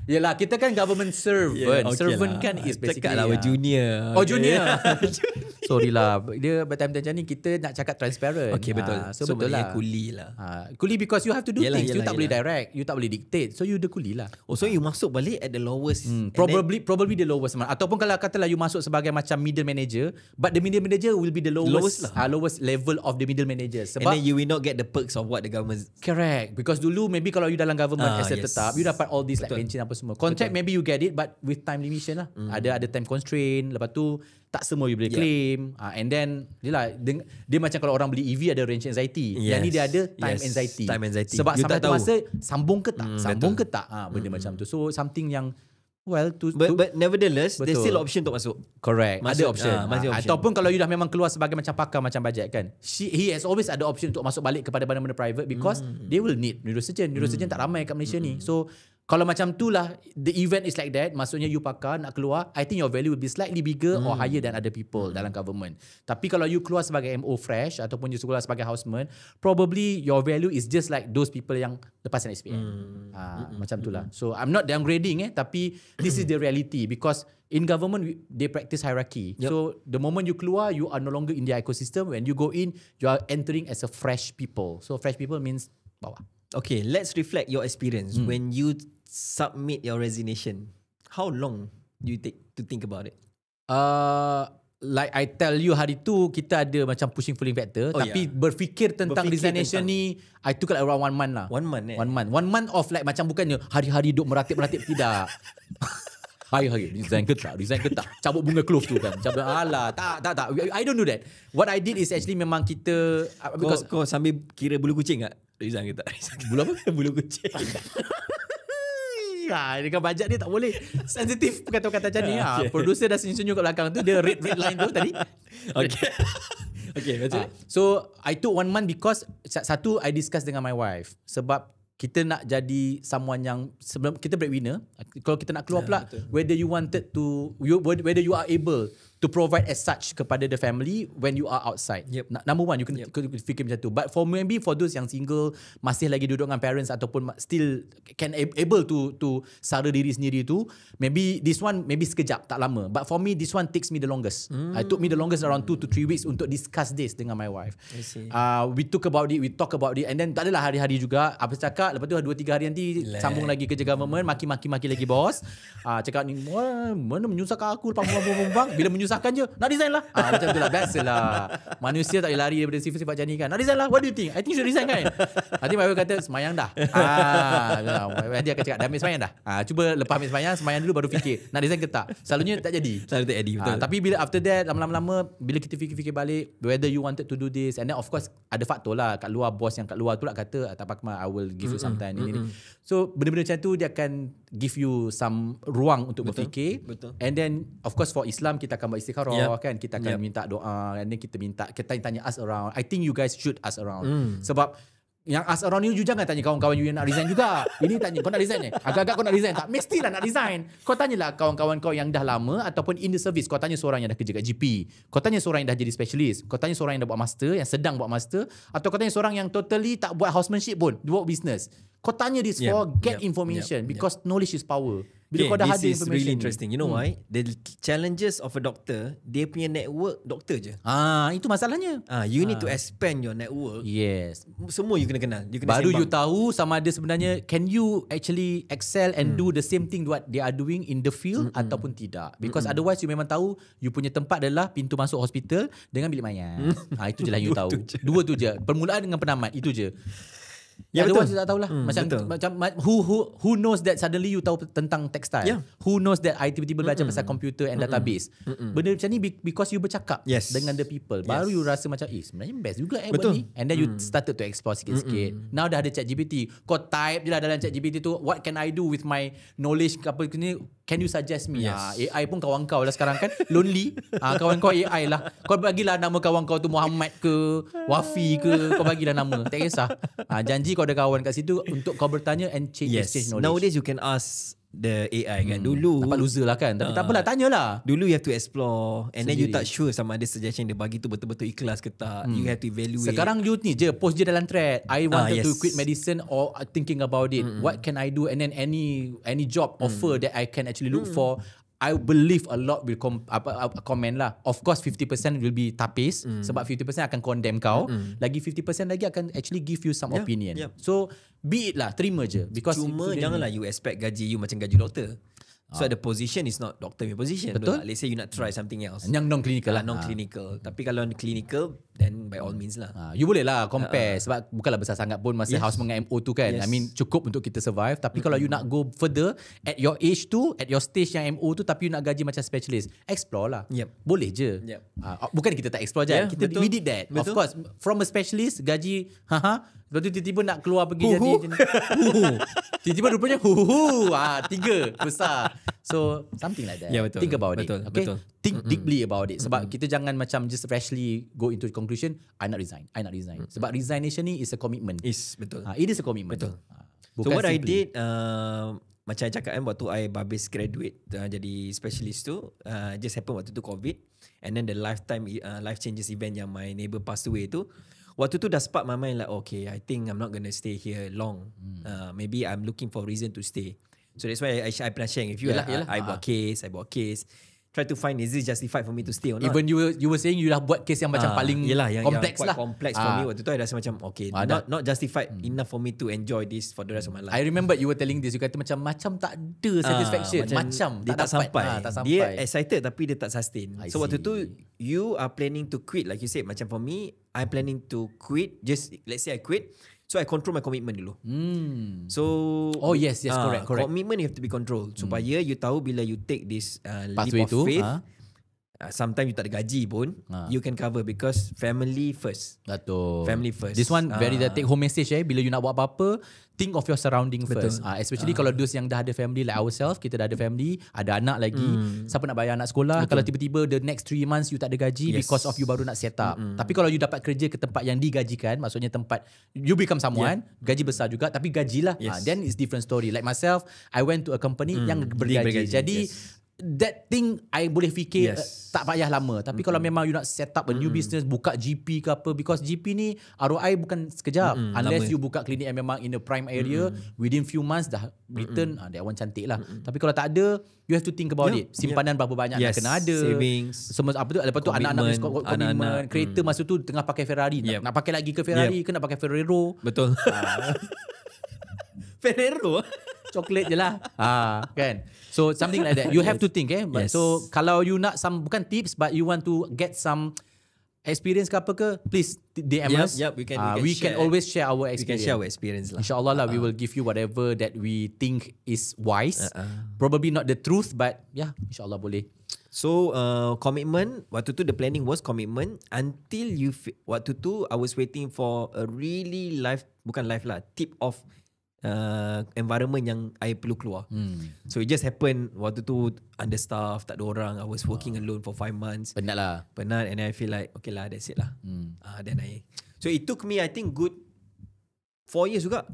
Yelah, kita kan government servant. Servant kan is basically cakap lah junior. Oh, junior. Sorry lah. Dia time-time macam ni kita nak cakap transparent. Okay, betul. So betul lah. Kuli lah. Kuli because you have to do things. You tak boleh direct. You tak boleh dictate. So you the kuli lah. Oh, so you masuk balik at the lowest. Probably the lowest. Ataupun kalau katalah you masuk sebagai macam middle manager, but the middle manager will be the lowest level of the middle manager. Sebab and then you will not get the perks of what the government. Correct. Because dulu maybe kalau you dalam government as a tetap, you dapat all these like pension apa semua. Contract maybe you get it, but with time limitation lah. Ada time constraint. Lepas tu tak semua you boleh claim. And then dia macam kalau orang beli EV ada range anxiety. Yang ni dia ada time anxiety. Sebab you sampai tu masa sambung ke tak. Benda macam tu. So something yang but nevertheless there's still option untuk masuk. Correct. Ada option. Option. Ataupun kalau you dah memang keluar sebagai macam pakar macam bajet kan, he has always ada option untuk masuk balik kepada benda-benda private because they will need neurosurgeon. Neurosurgeon tak ramai kat Malaysia ni. So kalau macam tu lah, the event is like that, maksudnya you pakar nak keluar, I think your value will be slightly bigger or higher than other people dalam government. Tapi kalau you keluar sebagai MO fresh ataupun you keluar sebagai houseman, probably your value is just like those people yang lepasan SPM. Macam tu lah. So I'm not downgrading tapi this is the reality because in government they practice hierarchy. So the moment you keluar, you are no longer in their ecosystem. When you go in, you are entering as a fresh people. So fresh people means bawah. Okay, let's reflect your experience when you submit your resignation. How long do you take to think about it? Like I tell you hari tu kita ada macam pushing pulling factor, tapi berfikir tentang resignation ni I took like around 1 month lah. 1 month 1 month of like macam bukannya hari-hari duk meratip tidak. Hari-hari resign ke tak cabut bunga clove tu kan. Cabut tak I don't do that. What I did is actually memang kita because kau sambil kira bulu kucing tak? Resign ke tak? Bulu apa? Bulu kucing. Dengan bajet dia tak boleh sensitif kata-kata macam ni. Producer dah senyum-senyum kat belakang tu, dia red line tu tadi. Okay, betul. So I took 1 month because satu I discuss dengan my wife sebab kita nak jadi someone yang sebelum kita breadwinner, kalau kita nak keluar pula whether you whether you are able to provide as such kepada the family when you are outside. Number one, you can fikir macam tu. But maybe for those yang single, masih lagi duduk dengan parents ataupun still can able to sara diri sendiri tu, maybe this one maybe sekejap, tak lama. But for me, this one takes me the longest. I took me the longest around 2 to 3 weeks untuk discuss this dengan my wife. We talk about it, and then tak adalah hari-hari juga. Apa cakap, lepas tu 2-3 hari nanti sambung lagi kerja government, maki-maki lagi bos. Cakap ni, mana menyusahkan aku, bila menyusahkan je, nak resign lah. Macam tu lah, biasalah. Manusia tak boleh lari daripada sifat-sifat macam ni kan. Nak resign lah, what do you think? I think should resign kan? Nanti my wife kata, semayang dah. Nanti akan cakap, dah ambil semayang dah. Cuba lepas ambil semayang dulu baru fikir, nak resign ke tak? Selalunya tak jadi. Betul. Tapi bila after that, lama-lama, bila kita fikir-fikir balik, whether you wanted to do this, and then of course, ada faktor lah, kat luar, bos yang kat luar tu lah kata, tak apa, I will give you some time. So, benda-benda macam tu, dia akan give you some ruang untuk berfikir. And then, of course, for Islam, kita akan buat istikharah kan, kita akan minta doa, and then kita tanya ask around. I think you guys should ask around. Sebab yang as around you jangan tanya kawan-kawan you yang nak resign juga. Ini tanya kau nak resign agak-agak kau nak resign tak? Mestilah nak resign. Kau tanyalah kawan-kawan kau yang dah lama ataupun in the service. Kau tanya seorang yang dah kerja kat GP, kau tanya seorang yang dah jadi specialist, kau tanya seorang yang dah buat master, yang sedang buat master, atau kau tanya seorang yang totally tak buat housemanship pun, dia buat business. Kau tanya this for get information because knowledge is power. Bila kau dah ada this is information really interesting. You know why? The challenges of a doctor, dia punya network doktor je. Itu masalahnya. You need to expand your network. Yes. Semua you kena kenal. You kena Baru sembang. you tahu sama ada sebenarnya can you actually excel and do the same thing what they are doing in the field ataupun tidak. Because otherwise you memang tahu you punya tempat adalah pintu masuk hospital dengan bilik mayat. Itu je lah you tahu. Dua tu je. Permulaan dengan penamat. Itu je. Ya, Otherwise betul. you tak tahulah. Macam who knows that suddenly you tahu tentang textile. Yeah. Who knows that I tiba-tiba belajar pasal computer and database. Benda macam ni because you bercakap dengan the people. Baru you rasa macam sebenarnya best juga buat ni. And then you started to explore sikit-sikit. Now dah ada ChatGPT. Kau type je lah dalam ChatGPT tu, what can I do with my knowledge apa ni? Can you suggest me? AI pun kawan kau lah sekarang kan. Lonely. Kawan kau AI lah. Kau bagilah nama kawan kau tu Muhammad ke Wafi ke. Kau bagilah nama. Tak kisah. Janji kau ada kawan kat situ untuk kau bertanya and exchange knowledge. Nowadays you can ask the AI kan. Dulu nampak loser lah kan. Tapi tak apalah, tanyalah. Dulu you have to explore and then you Sendiri. tak sure sama ada suggestion dia bagi tu betul-betul ikhlas ke tak. You have to evaluate. Sekarang you ni je post je dalam thread. I wanted to yes. quit medicine or thinking about it. What can I do? And then any job offer that I can actually look for. I believe a lot will comment lah. Of course 50% will be tapis sebab 50% akan condemn kau. Lagi 50% lagi akan actually give you some opinion. So be it lah, terima je. Because Cuma janganlah you expect gaji you macam gaji doktor. So the position is not doctor punya position. Betul. Let's say you nak try something else. yang non-clinical lah. Non-clinical. Tapi kalau clinical, then by all means lah. You boleh lah compare sebab bukanlah besar sangat pun masa house dengan MO tu kan. Yes. I mean cukup untuk kita survive. Tapi kalau you nak go further at your age tu, at your stage yang MO tu, tapi you nak gaji macam specialist, explore lah. Boleh je. Bukan kita tak explore je. Kita we did that. Betul. Of course from a specialist gaji lepas tu tiba-tiba nak keluar pergi jadi macam ni. Tiba-tiba rupanya 3 besar. So something like that. Betul. Think about Betul. it. Okay. Betul. Think deeply about it. Sebab kita jangan macam just rashly go into the conclusion, I not resign. Sebab resignation ni is a commitment. Betul. It is a commitment. Betul. Bukan So what I simply. did, macam I cakap kan, waktu I habis graduate jadi specialist tu, just happen waktu tu COVID, and then the life changes event yang my neighbour passed away tu, waktu tu dah spark my mind like, okay, I think I'm not going to stay here long. Maybe I'm looking for a reason to stay. So that's why I pernah share with you. Yelah. I buat case. Try to find, is it justified for me to stay or not? Even you were saying you dah buat case yang macam paling kompleks yang lah. Complex for me waktu tu I rasa macam okay, not justified enough for me to enjoy this for the rest of my life. I remember you were telling this, you kata macam tak ada satisfaction. Macam dia tak dapat. sampai. Dia excited tapi dia tak sustain. I So waktu see. tu you are planning to quit, like you said. Macam for me, I'm planning to quit. Just let's say I quit, so I control my commitment dulu. So yes, correct. Commitment you have to be controlled supaya you tahu bila you take this Pathway leap of tu, faith. Sometimes you tak ada gaji pun, you can cover because family first. Betul. Family first. This one very the take home message bila you nak buat apa-apa, think of your surrounding first. Especially kalau those yang dah ada family like ourselves, kita dah ada family, ada anak lagi, siapa nak bayar anak sekolah. Kalau tiba-tiba the next 3 months you tak ada gaji because of you baru nak set up. Tapi kalau you dapat kerja ke tempat yang digajikan, maksudnya tempat you become someone, gaji besar juga tapi gajilah. Then it's different story. Like myself, I went to a company yang bergaji. Jadi that thing I boleh fikir tak payah lama. Tapi kalau memang you nak set up a new business, buka GP ke apa, because GP ni ROI bukan sekejap. Unless you buka klinik yang memang in a prime area, within few months dah return, that one cantik lah. Tapi kalau tak ada, you have to think about it. Simpanan berapa banyak nak kena ada, savings, semua apa tu, lepas tu anak-anak komitmen, kereta masa tu tengah pakai Ferrari, nak pakai lagi ke Ferrari ke nak pakai Ferrero. Betul. Ferrero coklat je lah. Kan. So something like that. You have to think So kalau you nak some, bukan tips, but you want to get some experience ke apa ke, please DM us. We can always share our experience. We can share our experience lah. InsyaAllah lah, we will give you whatever that we think is wise. Probably not the truth, but InsyaAllah boleh. So commitment, waktu tu the planning was commitment until waktu tu I was waiting for a really tip of environment yang I perlu keluar. So it just happened waktu tu understaffed, tak ada orang. I was working alone for 5 months. Penat and I feel like okay lah, that's it lah. So it took me I think good 4 years juga.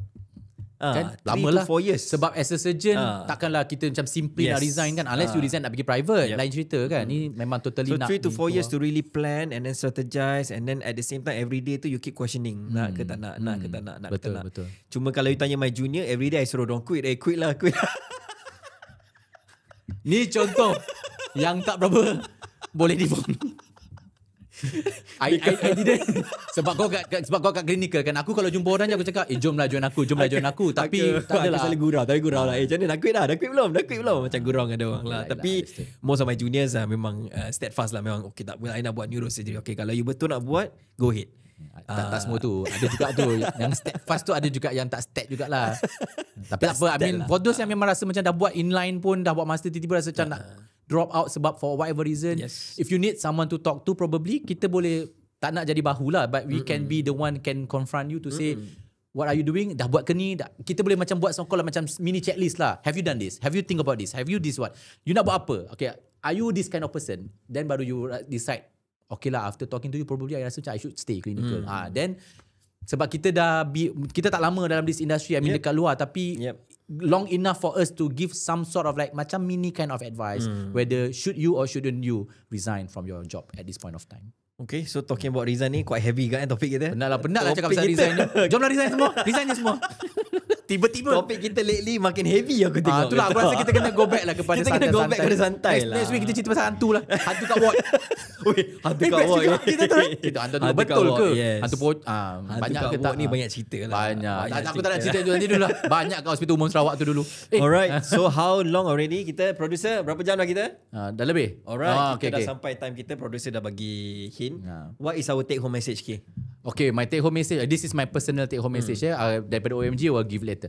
Kan 3 lama to lah 4 years. sebab as a surgeon takkanlah kita macam simply nak resign kan, unless you resign nak pergi private, lain cerita kan. Ni memang totally so nak 3 to 4 years to really plan and then strategize, and then at the same time every day tu you keep questioning, nak ke tak nak, nak ke tak nak, betul, ke tak nak. betul. Cuma kalau you tanya my junior, every day I suruh don't quit, quit lah. Ni contoh yang tak berapa boleh dibuang. I didn't sebab kau kat clinical kan, aku kalau jumpa orang je aku cakap jomlah join aku, tapi tak adalah, aku selalu gurau lah, macam mana, dah quit belum, macam gurau dengan dia orang lah. Tapi most of my juniors memang steadfast lah, memang okay tak apa, I nak buat neurosurgery, okay kalau you betul nak buat, go ahead. Tak semua tu, ada juga tu yang steadfast tu, ada juga yang tak stead jugalah. Tapi tak apa, I mean for those yang memang rasa macam dah buat inline pun, dah buat master, tiba-tiba rasa macam nak drop out sebab for whatever reason, if you need someone to talk to, probably kita boleh tak nak jadi bahu lah, but we can be the one can confront you to say what are you doing, dah buat ke ni, kita boleh macam buat so-called macam mini checklist lah. Have you done this, have you think about this, have you this, what you nak buat apa, okay, are you this kind of person, then baru you decide, okay lah, after talking to you probably I rasa macam I should stay clinical. Then sebab kita kita tak lama dalam this industry, I mean dekat luar, tapi long enough for us to give some sort of like macam mini kind of advice, whether should you or shouldn't you resign from your job at this point of time. Okay, so talking about resign ni quite heavy kan topik kita. Penat lah cakap pasal resign ni. Jomlah resign semua, resign je semua. Tiba-tiba topik kita lately makin heavy aku tengok. Itulah aku rasa kita kena go back lah kepada kita kena go back kepada santai lah. Next week kita cerita pasal hantu lah. Hantu kat ward. Hantu kat ward. Kita tu cerita hantu dulu, betul ke? Hantu banyak ke tak ni, banyak cerita lah. Banyak. Aku tak nak cerita nanti dulu lah. Banyak kat Hospital Umum Sarawak tu dulu. Alright, so how long already kita producer, berapa jam dah kita? Dah lebih. Alright, kita dah sampai time kita, producer dah bagi hint. What is our take home message, K? Okay, my take home message, this is my personal take home message daripada OMG, I will give later.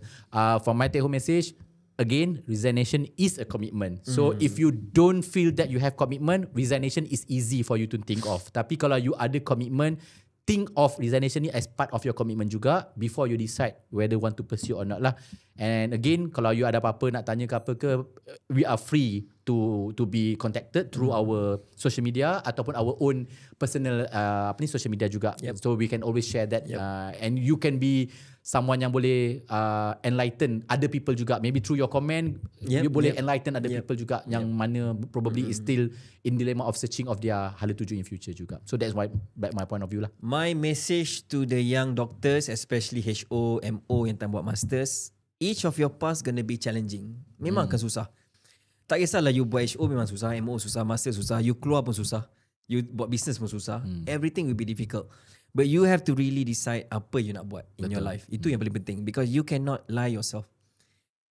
For my take home message, again, resignation is a commitment. So if you don't feel that you have commitment, resignation is easy for you to think of. Tapi kalau you ada commitment, think of resignation ni as part of your commitment juga before you decide whether want to pursue or not lah. And again, kalau you ada apa-apa nak tanya ke apa ke, we are free to be contacted through our social media ataupun our own personal social media juga. So we can always share that. And you can be someone yang boleh enlighten other people juga. Maybe through your comment, you boleh enlighten other people juga yang mana probably is still in dilemma of searching of their hala tuju in future juga. So that's my point of view lah. My message to the young doctors, especially HO, MO yang tak buat masters, each of your paths gonna be challenging. Memang akan susah. Tak kisahlah you buat HO memang susah, MO susah, master susah, you keluar pun susah, you buat business pun susah. Everything will be difficult. But you have to really decide apa you nak buat in your life. Itu yang paling penting, because you cannot lie yourself.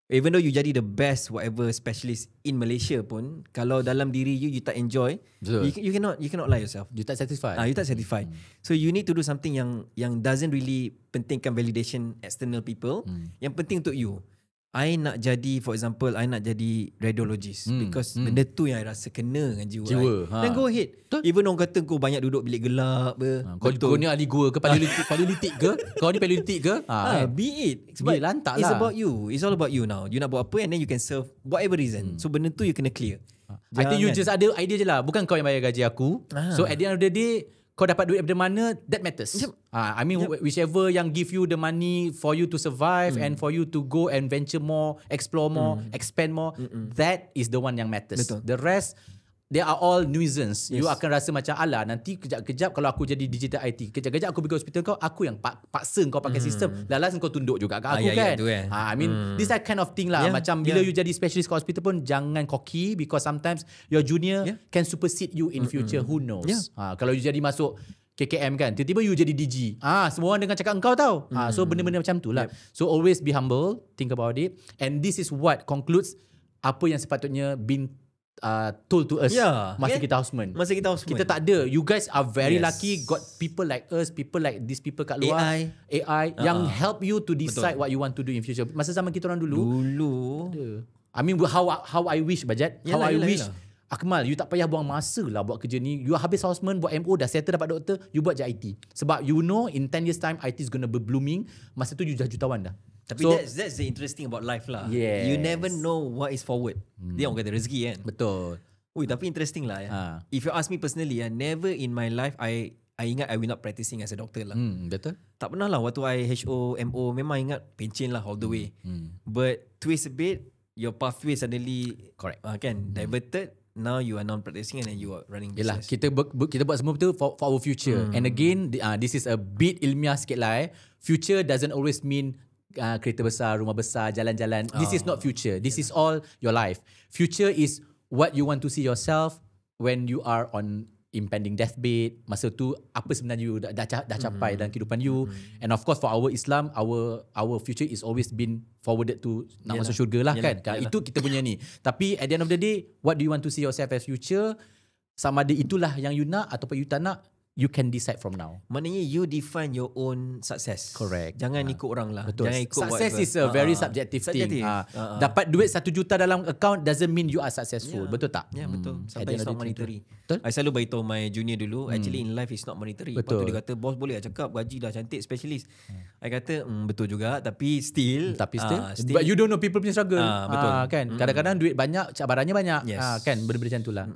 Even though you jadi the best whatever specialist in Malaysia pun, kalau dalam diri you tak enjoy, you cannot lie yourself. You tak satisfied. You tak satisfied. So you need to do something yang doesn't really pentingkan validation external people. Yang penting untuk you. I nak jadi, for example, I nak jadi radiologist because benda tu yang I rasa kena dengan jiwa. Then go ahead. Even orang kata kau banyak duduk bilik gelap kau ni ahli gua ke, paleolitik ke? Kau ni paleolitik ke? Be it. Sebab lantak it's lah. about you. It's all about you now. You nak buat apa and then you can serve whatever reason. So benda tu you kena clear. I think you just ada idea je lah. Bukan kau yang bayar gaji aku. So at the end of the day, kau dapat duit dari mana, that matters. I mean, whichever yang give you the money for you to survive and for you to go and venture more, explore more, expand more, that is the one yang matters. Betul. The rest, they are all nuisance. You akan rasa macam, alah nanti kejap-kejap kalau aku jadi digital IT, kejap-kejap aku pergi hospital kau, aku yang paksa kau pakai sistem. Lalas kau tunduk juga kat aku kan. I mean, this kind of thing lah. Macam bila you jadi specialist kat hospital pun, jangan cocky, because sometimes your junior can supersede you in future. Who knows? Kalau you jadi masuk KKM kan, tiba-tiba you jadi DG. Semua orang dengar cakap engkau tau. So benda-benda macam tu lah. So always be humble, think about it. And this is what concludes apa yang sepatutnya been told to us masa kita houseman. Kita tak ada. You guys are very lucky got people like us, people like these people kat luar, AI yang help you to decide what you want to do in future. Masa zaman kita orang dulu I mean, how I wish Bajat, how I wish Akmal, you tak payah buang masa lah buat kerja ni. You habis houseman, buat MO, dah settle dapat doktor, you buat je IT. Sebab you know in 10 years time IT is gonna be blooming. Masa tu you dah jutawan dah. Tapi so, that's the interesting about life lah. You never know what is forward. Dia orang kata rezeki kan. Betul. Tapi interesting lah ya. If you ask me personally, never in my life I I ingat I will not practicing as a doctor lah. Betul. Tak pernah lah waktu I HO, MO, memang ingat pencen lah all the way. But twist a bit, your pathway suddenly diverted. Now you are non-practicing and then you are running business. Yelah, kita buat semua betul for our future. And again, this is a bit ilmiah sikit lah. Future doesn't always mean kereta besar, rumah besar, jalan-jalan. This is not future. This is all your life. Future is what you want to see yourself when you are on impending deathbed. Masa tu apa sebenarnya you dah capai dalam kehidupan you. And of course for our Islam, our future is always been forwarded to nak masuk syurga lah kan. Itu kita punya ni. Tapi at the end of the day, what do you want to see yourself as future? Sama ada itulah yang you nak ataupun you tak nak, you can decide from now. Maknanya you define your own success. Correct. Jangan ikut orang lah. Betul. Jangan ikut Success whatever. is a very subjective thing. Dapat duit 1 juta dalam account doesn't mean you are successful. Betul tak? Ya, betul. Sometimes it's not monetary. Betul. I selalu beritahu my junior dulu, actually in life is not monetary. Betul. Lepas tu dia kata, bos boleh lah cakap gaji dah cantik specialist. I kata, betul juga. Tapi still. But you don't know people punya struggle. Betul. Kan? Kadang-kadang duit banyak, cabarannya banyak. Kan? Benda-benda macam tu lah.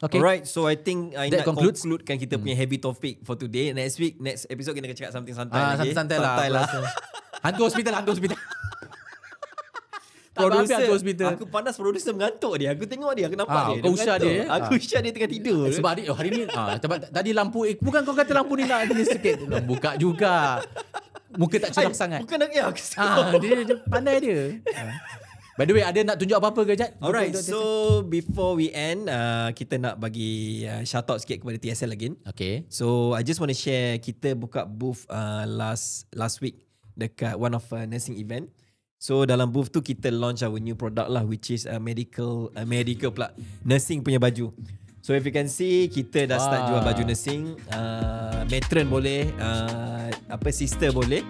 Okay. Alright, so I think I nak concludes. concludekan kita punya heavy topic for today. Next episode kita akan cakap something santai lagi. Santai lah. Hantu hospital. Producer, aku panas producer mengantuk dia. Aku tengok dia, aku nampak dia. Kau usah dia. Aku usah dia tengah tidur. Sebab hari ni tadi lampu bukan kau kata lampu ni nak ni sikit. Buka juga. Muka tak cerah sangat. Bukan dia. Dia pandai dia. By the way, ada nak tunjuk apa-apa ke Jad? Alright, so before we end, kita nak bagi shout out sikit kepada TSL again. Okay. So I just want to share, kita buka booth last week dekat one of nursing event. So dalam booth tu kita launch our new product lah, which is medical pula, nursing punya baju. So if you can see, kita dah start jual baju nursing. Matron boleh, sister boleh.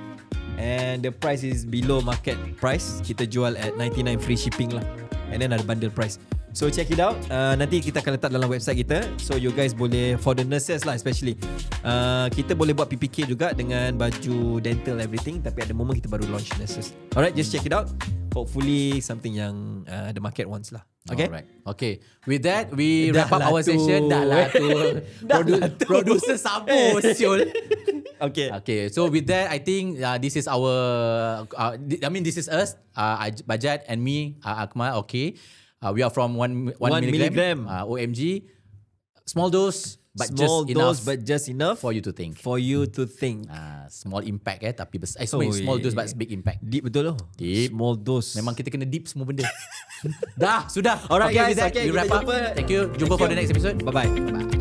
And the price is below market price. Kita jual at 99 free shipping lah. And then ada bundle price. So check it out. Nanti kita akan letak dalam website kita. So you guys boleh, for the nurses lah especially, kita boleh buat PPK juga dengan baju dental everything. Tapi ada moment kita baru launch nurses. Alright, just check it out. Hopefully something yang the market wants lah. Okay. Alright. Okay. With that, we wrap up our session. Dah lah tu. Producer sabo siul. Okay. So with that, I think this is our. This is us. Bajat and me, Akmal. Okay. We are from 1 milligram. OMG. Small dose. But just enough for you to think. Small impact tapi besar. Small dose but big impact. Deep betul loh. Deep. Small dose. Memang kita kena deep semua benda. Dah, sudah. Alright guys, we wrap up. Thank you. Jumpa for the next episode. Bye-bye.